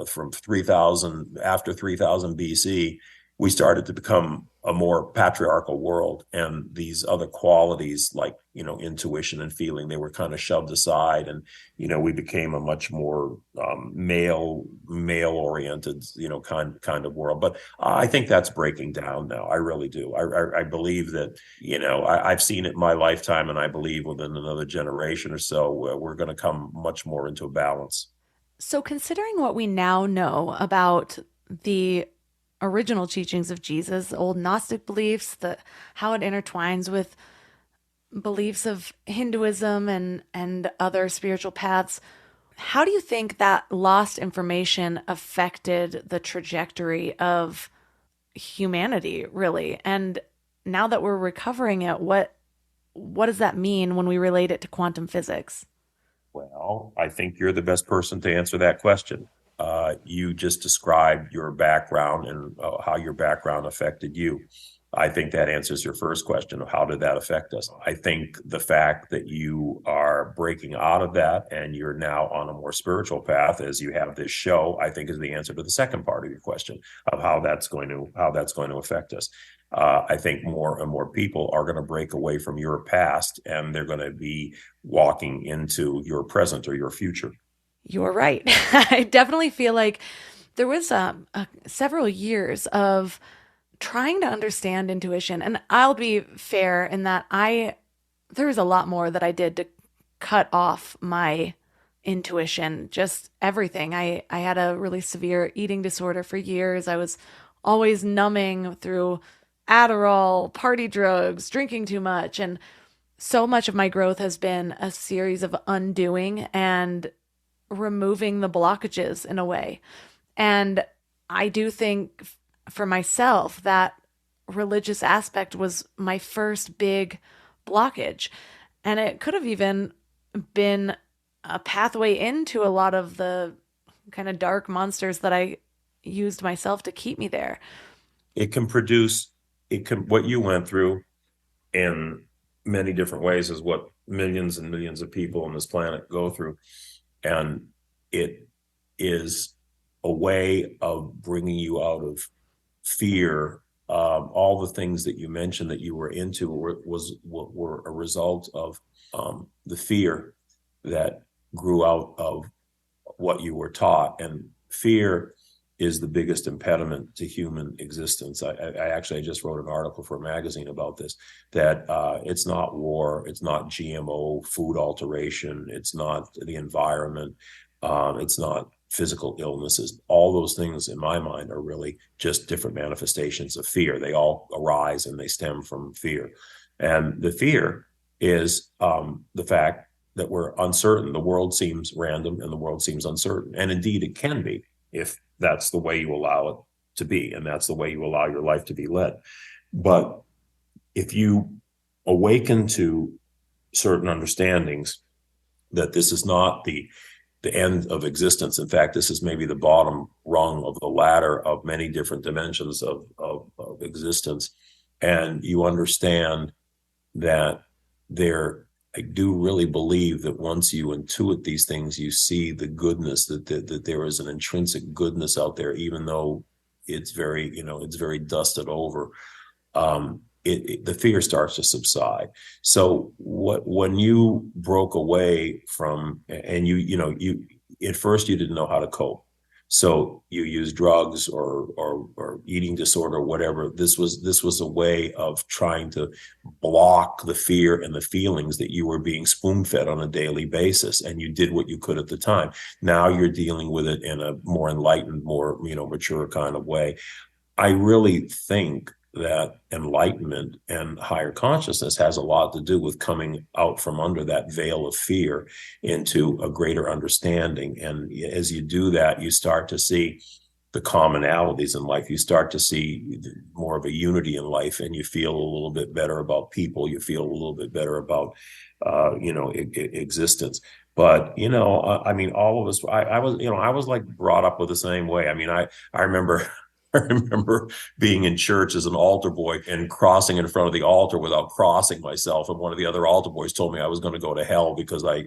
from 3000 after 3000 BC, we started to become a more patriarchal world, and these other qualities like intuition and feeling, they were kind of shoved aside, and we became a much more male oriented kind of world. But I think that's breaking down now. I really do. I believe that I've seen it in my lifetime, and I believe within another generation or so we're going to come much more into a balance. So, considering what we now know about the original teachings of Jesus, old Gnostic beliefs, how it intertwines with beliefs of Hinduism and other spiritual paths, how do you think that lost information affected the trajectory of humanity, really? And now that we're recovering it, what does that mean when we relate it to quantum physics? Well, I think you're the best person to answer that question. You just described your background and how your background affected you. I think that answers your first question of how did that affect us. I think the fact that you are breaking out of that and you're now on a more spiritual path as you have this show, I think is the answer to the second part of your question of how that's going to affect us. I think more and more people are going to break away from your past, and they're going to be walking into your present or your future. You're right. I definitely feel like there was several years of trying to understand intuition. And I'll be fair in that there was a lot more that I did to cut off my intuition, just everything. I had a really severe eating disorder for years. I was always numbing through Adderall, party drugs, drinking too much. And so much of my growth has been a series of undoing and removing the blockages in a way. And I do think for myself that religious aspect was my first big blockage. And it could have even been a pathway into a lot of the kind of dark monsters that I used myself to keep me there. What you went through in many different ways is what millions and millions of people on this planet go through. And it is a way of bringing you out of fear. All the things that you mentioned that you were into were a result of the fear that grew out of what you were taught. And fear is the biggest impediment to human existence. I just wrote an article for a magazine about this, that it's not war, it's not GMO food alteration, it's not the environment, it's not physical illnesses. All those things in my mind are really just different manifestations of fear. They all arise and they stem from fear. And the fear is the fact that we're uncertain. The world seems random and the world seems uncertain. And indeed it can be, if that's the way you allow it to be, and that's the way you allow your life to be led. But if you awaken to certain understandings that this is not the end of existence, in fact, this is maybe the bottom rung of the ladder of many different dimensions of existence, and you understand that I do really believe that once you intuit these things, you see the goodness, that there is an intrinsic goodness out there, even though it's very dusted over. The fear starts to subside. So when you broke away from, and you at first you didn't know how to cope, so you used drugs or eating disorder, whatever. This was a way of trying to block the fear and the feelings that you were being spoon-fed on a daily basis, and you did what you could at the time. Now you're dealing with it in a more enlightened, more mature kind of way. I really think that enlightenment and higher consciousness has a lot to do with coming out from under that veil of fear into a greater understanding. And as you do that, you start to see the commonalities in life. You start to see more of a unity in life, and you feel a little bit better about people. You feel a little bit better about, existence. But, I mean, all of us, I was, I was like brought up with the same way. I mean, I remember, I remember being in church as an altar boy and crossing in front of the altar without crossing myself. And one of the other altar boys told me I was going to go to hell because I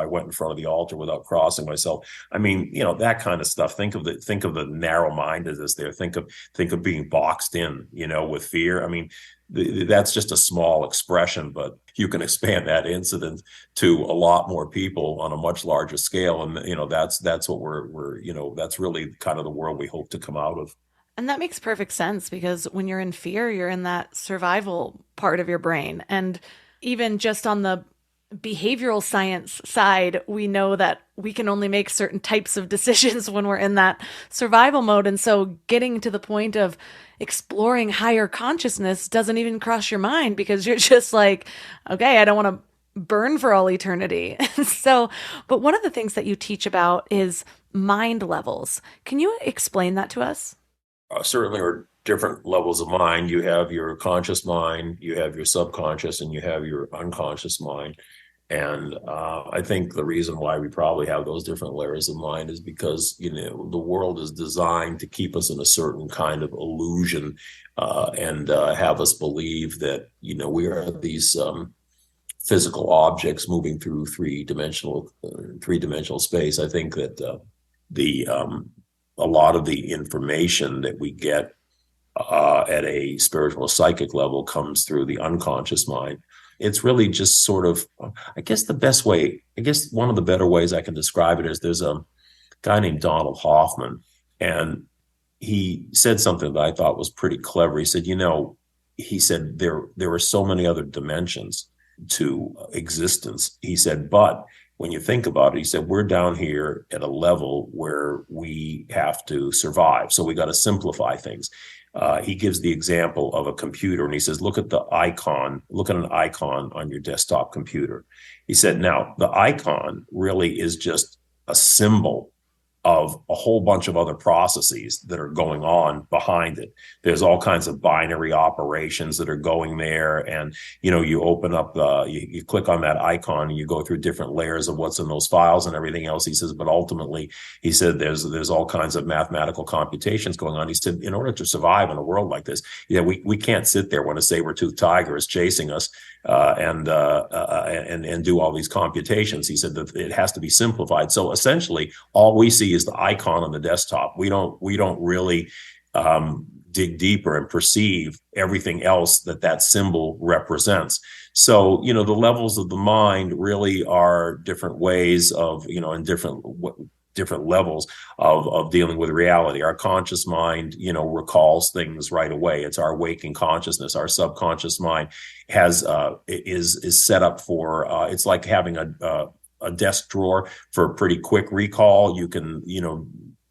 went in front of the altar without crossing myself. I mean, that kind of stuff. Think of the narrow mindedness there. Think of being boxed in, with fear. I mean, that's just a small expression, but you can expand that incident to a lot more people on a much larger scale. And, that's what we're that's really kind of the world we hope to come out of. And that makes perfect sense because when you're in fear, you're in that survival part of your brain. And even just on the behavioral science side, we know that we can only make certain types of decisions when we're in that survival mode. And so getting to the point of exploring higher consciousness doesn't even cross your mind because you're just like, okay, I don't want to burn for all eternity. So, but one of the things that you teach about is mind levels. Can you explain that to us? Certainly are different levels of mind. You have your conscious mind, you have your subconscious, and you have your unconscious mind. And I think the reason why we probably have those different layers of mind is because, the world is designed to keep us in a certain kind of illusion and have us believe that, we are these physical objects moving through three-dimensional space. I think that a lot of the information that we get at a spiritual psychic level comes through the unconscious mind. It's really just sort of, I guess one of the better ways I can describe it is there's a guy named Donald Hoffman, and he said something that I thought was pretty clever. He said, there are so many other dimensions to existence. He said, but when you think about it, he said, we're down here at a level where we have to survive. So we got to simplify things. He gives the example of a computer, and he says, look at an icon on your desktop computer. He said, now the icon really is just a symbol of a whole bunch of other processes that are going on behind it. There's all kinds of binary operations that are going there. And, you open up, you click on that icon and you go through different layers of what's in those files and everything else. He says, but ultimately, he said, there's all kinds of mathematical computations going on. He said, in order to survive in a world like this, we can't sit there when a saber-toothed tiger is chasing us and do all these computations. He said that it has to be simplified. So essentially, all we see is the icon on the desktop. We don't really dig deeper and perceive everything else that symbol represents. So, the levels of the mind really are different ways of, in different levels of dealing with reality. Our conscious mind, recalls things right away. It's our waking consciousness. Our subconscious mind is set up for, it's like having a desk drawer for a pretty quick recall. You can,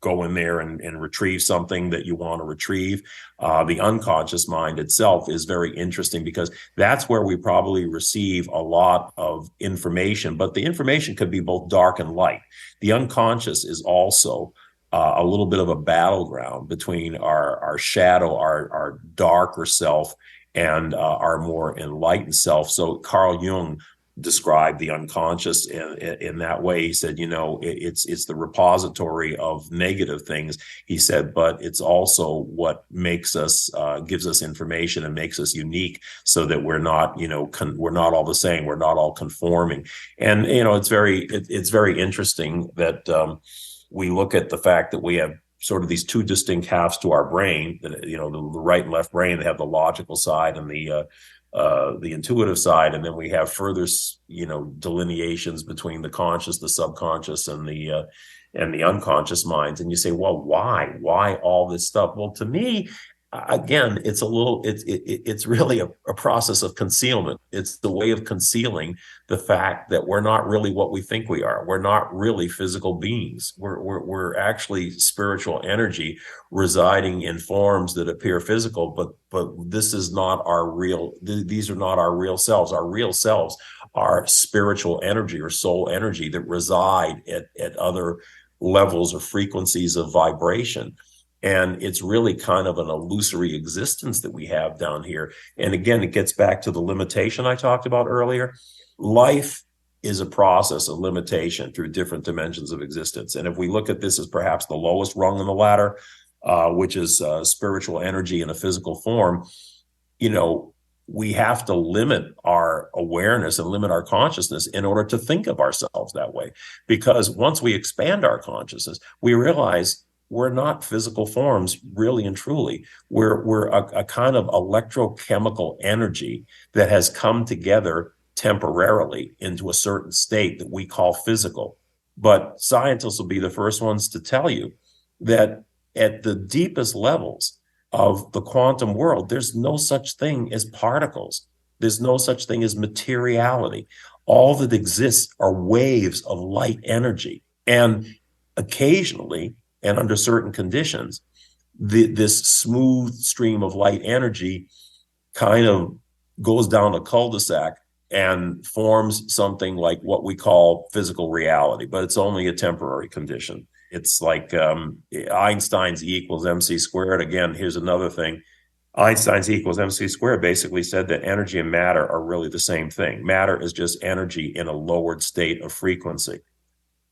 go in there and retrieve something that you want to retrieve. The unconscious mind itself is very interesting because that's where we probably receive a lot of information, but the information could be both dark and light. The unconscious is also a little bit of a battleground between our shadow, our darker self, and our more enlightened self. So Carl Jung described the unconscious in that way. He said, it's the repository of negative things. He said, but it's also what makes us, gives us information and makes us unique, so that we're not, we're not all the same. We're not all conforming. And it's very interesting that we look at the fact that we have sort of these two distinct halves to our brain. The right and left brain. They have the logical side and the intuitive side, and then we have further, delineations between the conscious, the subconscious, and the unconscious minds. And you say, well, why all this stuff? Well, to me, again, it's really a process of concealment. It's the way of concealing the fact that we're not really what we think we are. We're not really physical beings. We're actually spiritual energy residing in forms that appear physical, but this is not our real, these are not our real selves. Our real selves are spiritual energy or soul energy that reside at other levels or frequencies of vibration. And it's really kind of an illusory existence that we have down here. And again, it gets back to the limitation I talked about earlier. Life is a process of limitation through different dimensions of existence. And if we look at this as perhaps the lowest rung on the ladder, which is spiritual energy in a physical form, we have to limit our awareness and limit our consciousness in order to think of ourselves that way. Because once we expand our consciousness, we realize we're not physical forms, really and truly. We're a kind of electrochemical energy that has come together temporarily into a certain state that we call physical. But scientists will be the first ones to tell you that at the deepest levels of the quantum world, there's no such thing as particles. There's no such thing as materiality. All that exists are waves of light energy. And occasionally, and under certain conditions, this smooth stream of light energy kind of goes down a cul-de-sac and forms something like what we call physical reality, but it's only a temporary condition. It's like Einstein's E equals mc squared. Again, here's another thing. Einstein's E equals mc squared basically said that energy and matter are really the same thing. Matter is just energy in a lowered state of frequency.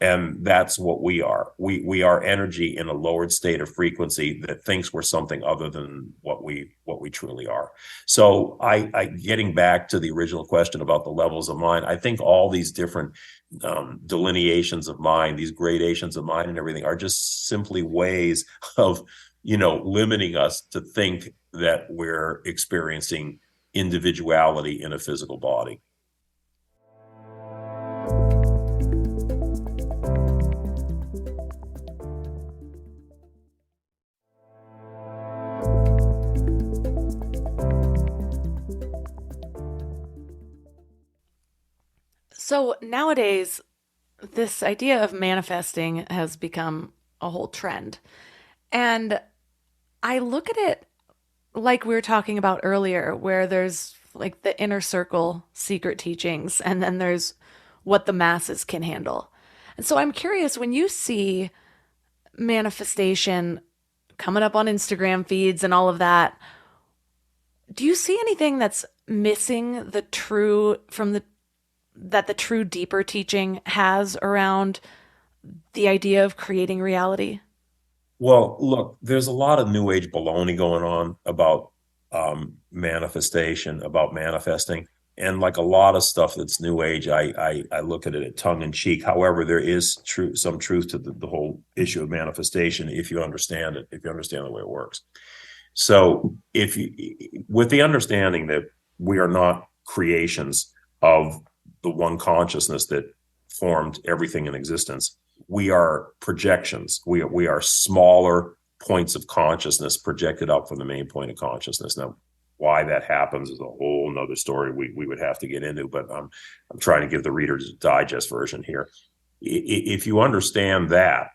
And that's what we are. We are energy in a lowered state of frequency that thinks we're something other than what we truly are. So I getting back to the original question about the levels of mind, I think all these different delineations of mind, these gradations of mind and everything are just simply ways of, limiting us to think that we're experiencing individuality in a physical body. So nowadays, this idea of manifesting has become a whole trend. And I look at it like we were talking about earlier, where there's like the inner circle secret teachings, and then there's what the masses can handle. And so I'm curious, when you see manifestation coming up on Instagram feeds and all of that, do you see anything that's missing the true deeper teaching has around the idea of creating reality? Well, look, there's a lot of new age baloney going on about manifestation, about manifesting. And like a lot of stuff that's new age, I look at it tongue in cheek. However, there is some truth to the whole issue of manifestation if you understand it, if you understand the way it works. So with the understanding that we are not creations of the one consciousness that formed everything in existence, we are projections. We are smaller points of consciousness projected up from the main point of consciousness. Now, why that happens is a whole nother story we would have to get into, but I'm trying to give the Reader's Digest version here. If you understand that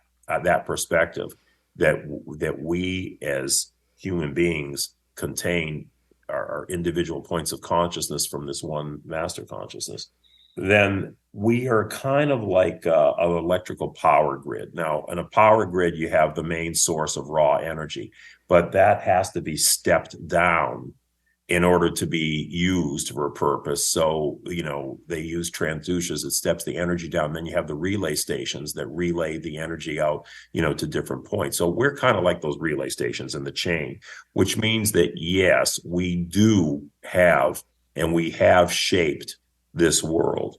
perspective, that we as human beings contain our individual points of consciousness from this one master consciousness, then we are kind of like an electrical power grid. Now, in a power grid, you have the main source of raw energy, but that has to be stepped down in order to be used for a purpose. So, they use transducers. It steps the energy down. Then you have the relay stations that relay the energy out, to different points. So we're kind of like those relay stations in the chain, which means that, yes, we do have, and we have shaped this world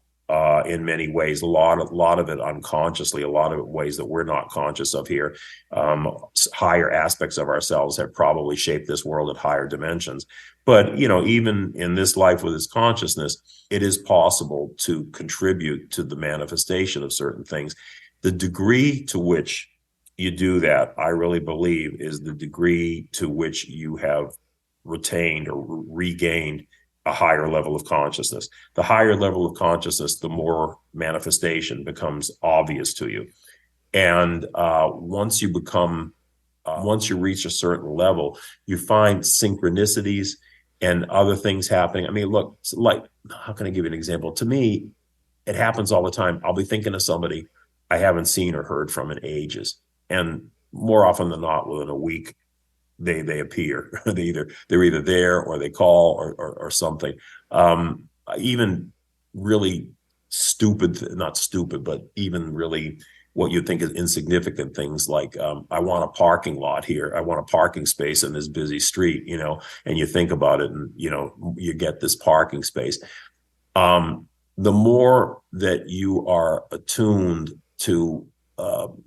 in many ways, a lot of it unconsciously, a lot of it ways that we're not conscious of here. Higher aspects of ourselves have probably shaped this world at higher dimensions. But, even in this life with its consciousness, it is possible to contribute to the manifestation of certain things. The degree to which you do that, I really believe, is the degree to which you have retained or regained a higher level of consciousness. The higher level of consciousness, the more manifestation becomes obvious to you. And once you reach a certain level, you find synchronicities and other things happening. I mean, look, like, how can I give you an example? To me, it happens all the time. I'll be thinking of somebody I haven't seen or heard from in ages. And more often than not, within a week, they appear. They're either there or they call or something. Even really not stupid, but even really what you think is insignificant things like, I want a parking lot here. I want a parking space in this busy street, and you think about it and, you get this parking space. The more that you are attuned to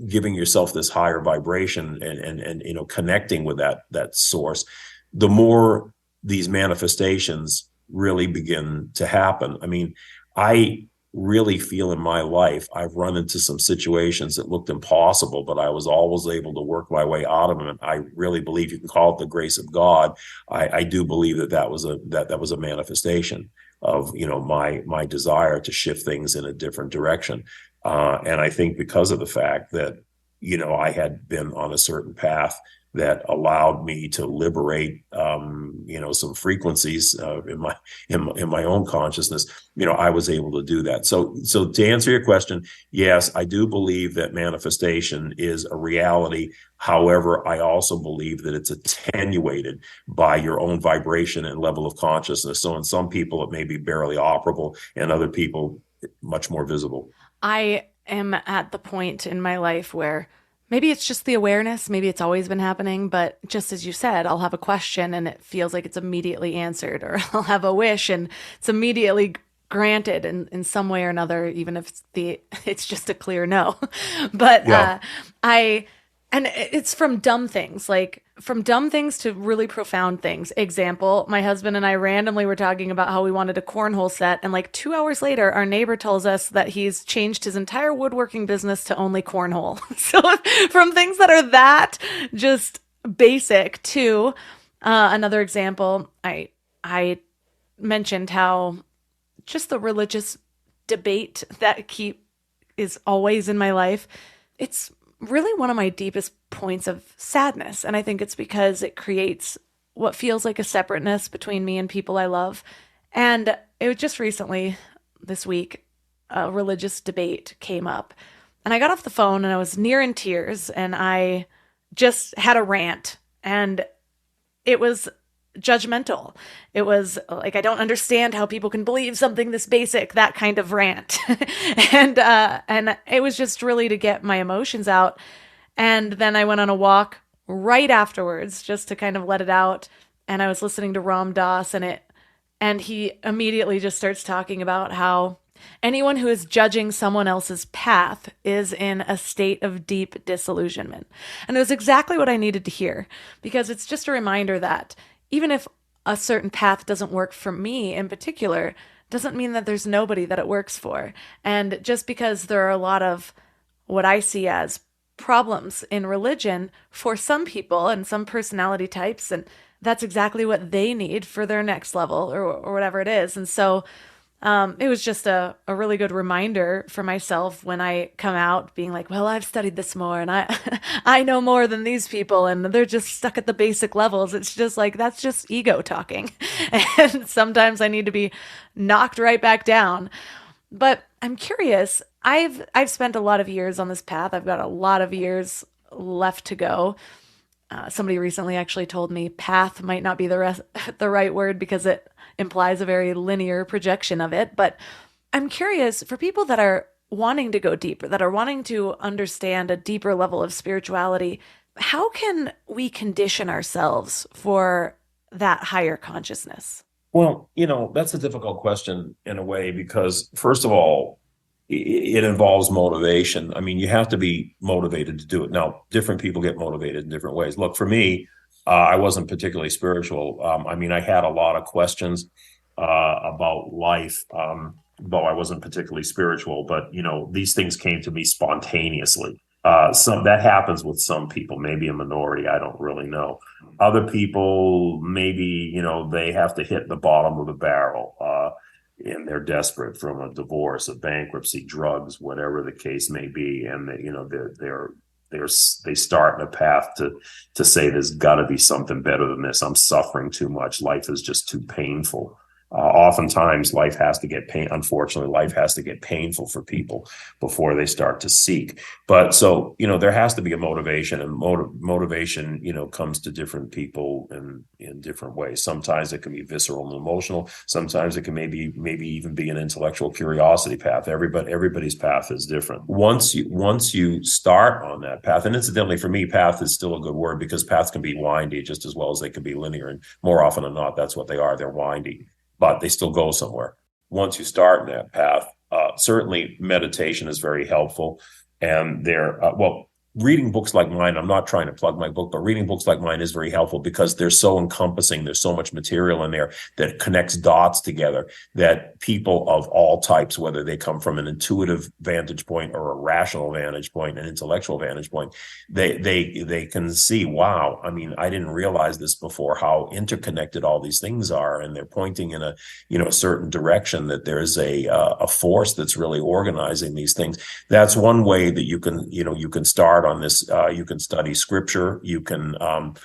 giving yourself this higher vibration and connecting with that source, the more these manifestations really begin to happen. I mean, I really feel in my life I've run into some situations that looked impossible, but I was always able to work my way out of them. And I really believe, you can call it the grace of God. I do believe that was a manifestation of my desire to shift things in a different direction. And I think because of the fact that I had been on a certain path that allowed me to liberate some frequencies in my own consciousness, I was able to do that. So to answer your question, yes, I do believe that manifestation is a reality. However, I also believe that it's attenuated by your own vibration and level of consciousness. So in some people it may be barely operable, and other people much more visible. I am at the point in my life where maybe it's just the awareness, maybe it's always been happening, but just as you said, I'll have a question and it feels like it's immediately answered, or I'll have a wish and it's immediately granted in some way or another, even if it's just a clear no. But Yeah. And it's from dumb things to really profound things. Example, my husband and I randomly were talking about how we wanted a cornhole set. And like 2 hours later, our neighbor tells us that he's changed his entire woodworking business to only cornhole. So from things that are that just basic to another example, I mentioned how just the religious debate that is always in my life. It's really one of my deepest points of sadness. And I think it's because it creates what feels like a separateness between me and people I love. And it was just recently, this week, a religious debate came up. And I got off the phone and I was near in tears and I just had a rant. And it was judgmental. It was like, I don't understand how people can believe something this basic, that kind of rant. and it was just really to get my emotions out. And then I went on a walk right afterwards just to kind of let it out. And I was listening to Ram Dass and he immediately just starts talking about how anyone who is judging someone else's path is in a state of deep disillusionment. And it was exactly what I needed to hear, because it's just a reminder that even if a certain path doesn't work for me in particular, doesn't mean that there's nobody that it works for. And just because there are a lot of what I see as problems in religion for some people and some personality types, and that's exactly what they need for their next level or whatever it is. And so it was just a really good reminder for myself when I come out being like, well, I've studied this more and I know more than these people and they're just stuck at the basic levels. It's just like, that's just ego talking. And sometimes I need to be knocked right back down. But I'm curious, I've spent a lot of years on this path. I've got a lot of years left to go. Somebody recently actually told me path might not be the right word because it implies a very linear projection of it. But I'm curious, for people that are wanting to go deeper, that are wanting to understand a deeper level of spirituality, how can we condition ourselves for that higher consciousness? Well, that's a difficult question in a way, because first of all, it involves motivation. I mean, you have to be motivated to do it. Now, different people get motivated in different ways. Look, for me, I wasn't particularly spiritual. I mean, I had a lot of questions about life, though I wasn't particularly spiritual. But, these things came to me spontaneously. That happens with some people, maybe a minority. I don't really know. Other people, maybe, they have to hit the bottom of the barrel. And they're desperate from a divorce, a bankruptcy, drugs, whatever the case may be, and they start in a path to say there's got to be something better than this. I'm suffering too much. Life is just too painful. Oftentimes unfortunately, life has to get painful for people before they start to seek. But so, there has to be a motivation, and motivation, comes to different people in different ways. Sometimes it can be visceral and emotional. Sometimes it can maybe even be an intellectual curiosity path. Everybody's path is different. Once you start on that path, and incidentally, for me, path is still a good word, because paths can be windy just as well as they can be linear. And more often than not, that's what they are. They're windy, but they still go somewhere. Once you start in that path, certainly meditation is very helpful. And reading books like mine, I'm not trying to plug my book, but reading books like mine is very helpful because they're so encompassing. There's so much material in there that connects dots together, that people of all types, whether they come from an intuitive vantage point or a rational vantage point, an intellectual vantage point, they can see, wow, I mean, I didn't realize this before, how interconnected all these things are. And they're pointing in a certain direction, that there's a force that's really organizing these things. That's one way that you can start on this. You can study scripture, you can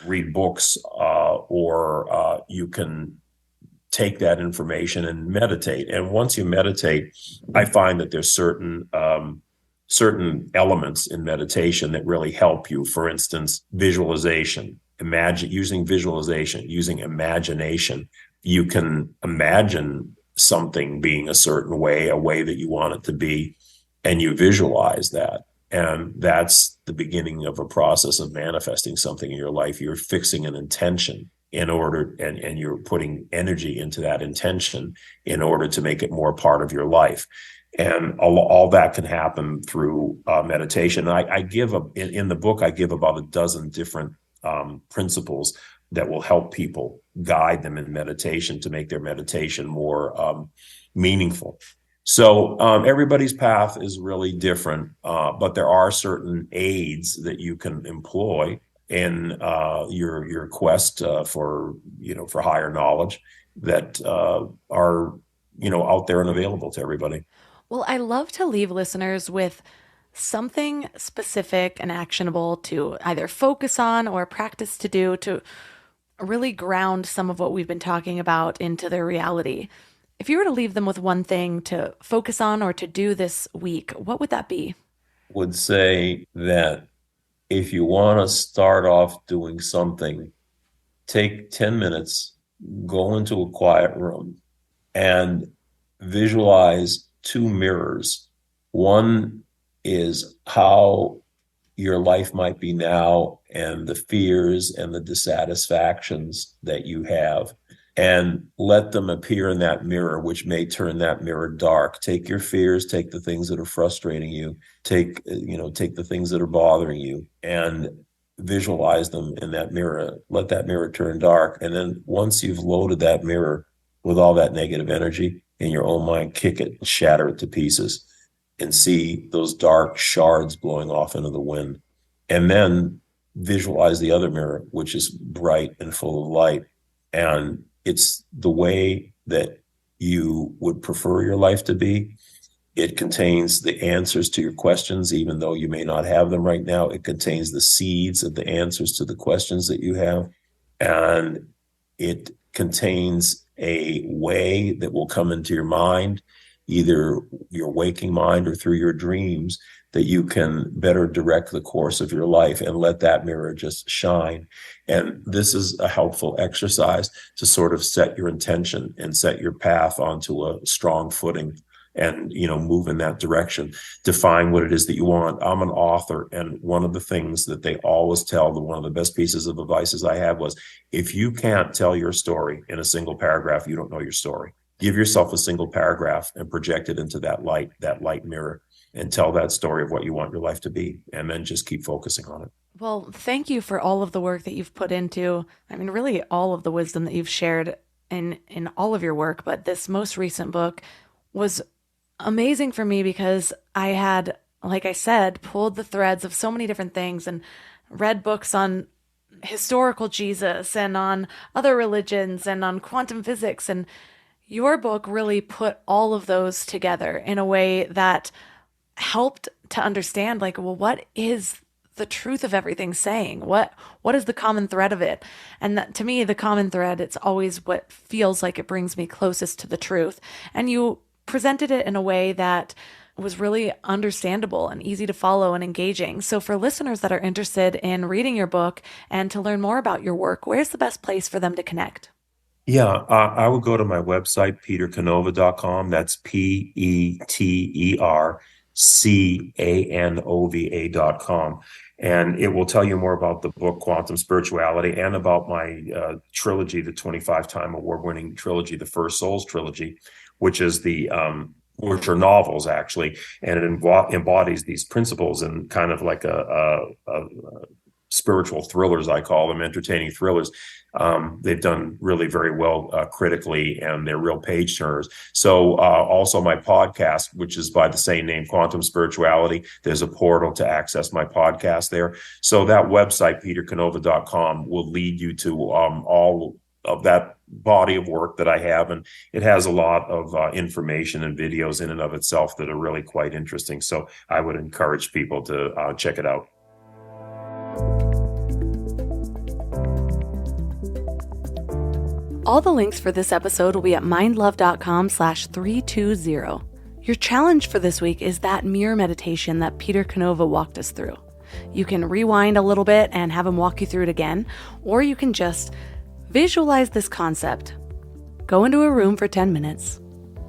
read books, or you can take that information and meditate. And once you meditate, I find that there's certain elements in meditation that really help you. For instance, visualization. Using visualization, using imagination. You can imagine something being a certain way, a way that you want it to be, and you visualize that. And that's the beginning of a process of manifesting something in your life. You're fixing an intention and you're putting energy into that intention in order to make it more part of your life. And all that can happen through meditation. In the book, I give about a dozen different principles that will help people, guide them in meditation to make their meditation more meaningful. So everybody's path is really different, but there are certain aids that you can employ in your quest for higher knowledge that are out there and available to everybody. Well, I love to leave listeners with something specific and actionable to either focus on or practice to do to really ground some of what we've been talking about into their reality. If you were to leave them with one thing to focus on or to do this week, what would that be? Would say that if you want to start off doing something, take 10 minutes, go into a quiet room, and visualize two mirrors. One is how your life might be now, and the fears and the dissatisfactions that you have, and let them appear in that mirror, which may turn that mirror dark. Take your fears, take the things that are frustrating you, take the things that are bothering you, and visualize them in that mirror. Let that mirror turn dark. And then once you've loaded that mirror with all that negative energy in your own mind, kick it, shatter it to pieces, and see those dark shards blowing off into the wind. And then visualize the other mirror, which is bright and full of light. And it's the way that you would prefer your life to be. It contains the answers to your questions, even though you may not have them right now. It contains the seeds of the answers to the questions that you have. And it contains a way that will come into your mind, either your waking mind or through your dreams, that you can better direct the course of your life and let that mirror just shine. And this is a helpful exercise to sort of set your intention and set your path onto a strong footing and, move in that direction. Define what it is that you want. I'm an author, and one of the things that they always tell, one of the best pieces of advice I had was, if you can't tell your story in a single paragraph, you don't know your story. Give yourself a single paragraph and project it into that light mirror, and tell that story of what you want your life to be, and then just keep focusing on it. Well, thank you for all of the work that you've put into, really all of the wisdom that you've shared in all of your work. But this most recent book was amazing for me because I had, like I said, pulled the threads of so many different things and read books on historical Jesus and on other religions and on quantum physics. And your book really put all of those together in a way that helped to understand, what is the truth of everything saying? What is the common thread of it? And that, to me, the common thread, it's always what feels like it brings me closest to the truth. And you presented it in a way that was really understandable and easy to follow and engaging. So for listeners that are interested in reading your book and to learn more about your work, where's the best place for them to connect? Yeah, I would go to my website, petercanova.com. That's petercanova.com. And it will tell you more about the book, Quantum Spirituality, and about my trilogy, the 25-time award-winning trilogy, the First Souls trilogy, which is which are novels, actually. And it embodies these principles in kind of like a spiritual thrillers, I call them, entertaining thrillers. They've done really very well critically, and they're real page turners. So also my podcast, which is by the same name, Quantum Spirituality, there's a portal to access my podcast there. So that website, petercanova.com, will lead you to all of that body of work that I have. And it has a lot of information and videos in and of itself that are really quite interesting. So I would encourage people to check it out. All the links for this episode will be at mindlove.com/320. Your challenge for this week is that mirror meditation that Peter Canova walked us through. You can rewind a little bit and have him walk you through it again, or you can just visualize this concept. Go into a room for 10 minutes.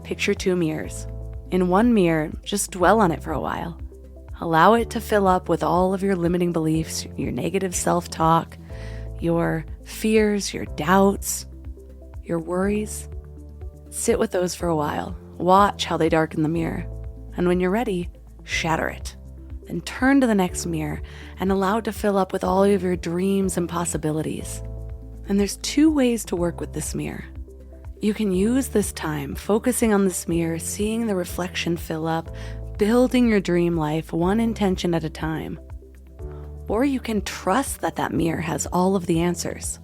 Picture 2 mirrors. In one mirror, just dwell on it for a while. Allow it to fill up with all of your limiting beliefs, your negative self-talk, your fears, your doubts, your worries. Sit with those for a while. Watch how they darken the mirror. And when you're ready, shatter it. Then turn to the next mirror and allow it to fill up with all of your dreams and possibilities. And there's 2 ways to work with this mirror. You can use this time focusing on this mirror, seeing the reflection fill up, building your dream life one intention at a time. Or you can trust that that mirror has all of the answers.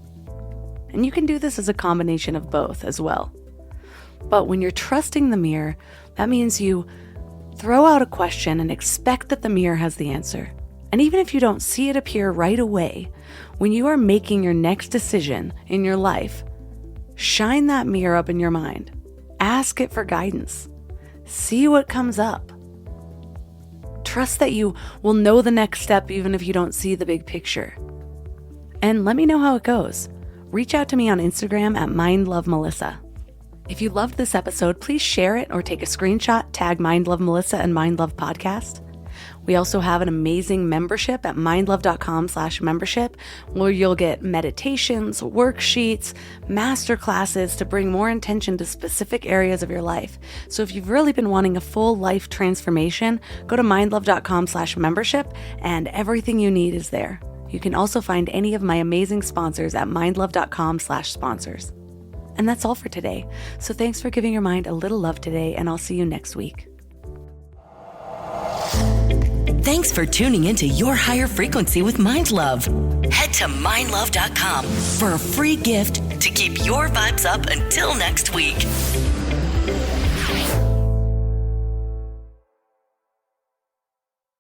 And you can do this as a combination of both as well. But when you're trusting the mirror, that means you throw out a question and expect that the mirror has the answer. And even if you don't see it appear right away, when you are making your next decision in your life, shine that mirror up in your mind. Ask it for guidance. See what comes up. Trust that you will know the next step even if you don't see the big picture. And let me know how it goes. Reach out to me on Instagram at mindlovemelissa. If you loved this episode, please share it or take a screenshot, tag mindlovemelissa and mindlovepodcast. We also have an amazing membership at mindlove.com/membership, where you'll get meditations, worksheets, masterclasses to bring more intention to specific areas of your life. So if you've really been wanting a full life transformation, go to mindlove.com/membership and everything you need is there. You can also find any of my amazing sponsors at mindlove.com/sponsors. And that's all for today. So thanks for giving your mind a little love today, and I'll see you next week. Thanks for tuning into Your Higher Frequency with Mind Love. Head to mindlove.com for a free gift to keep your vibes up until next week.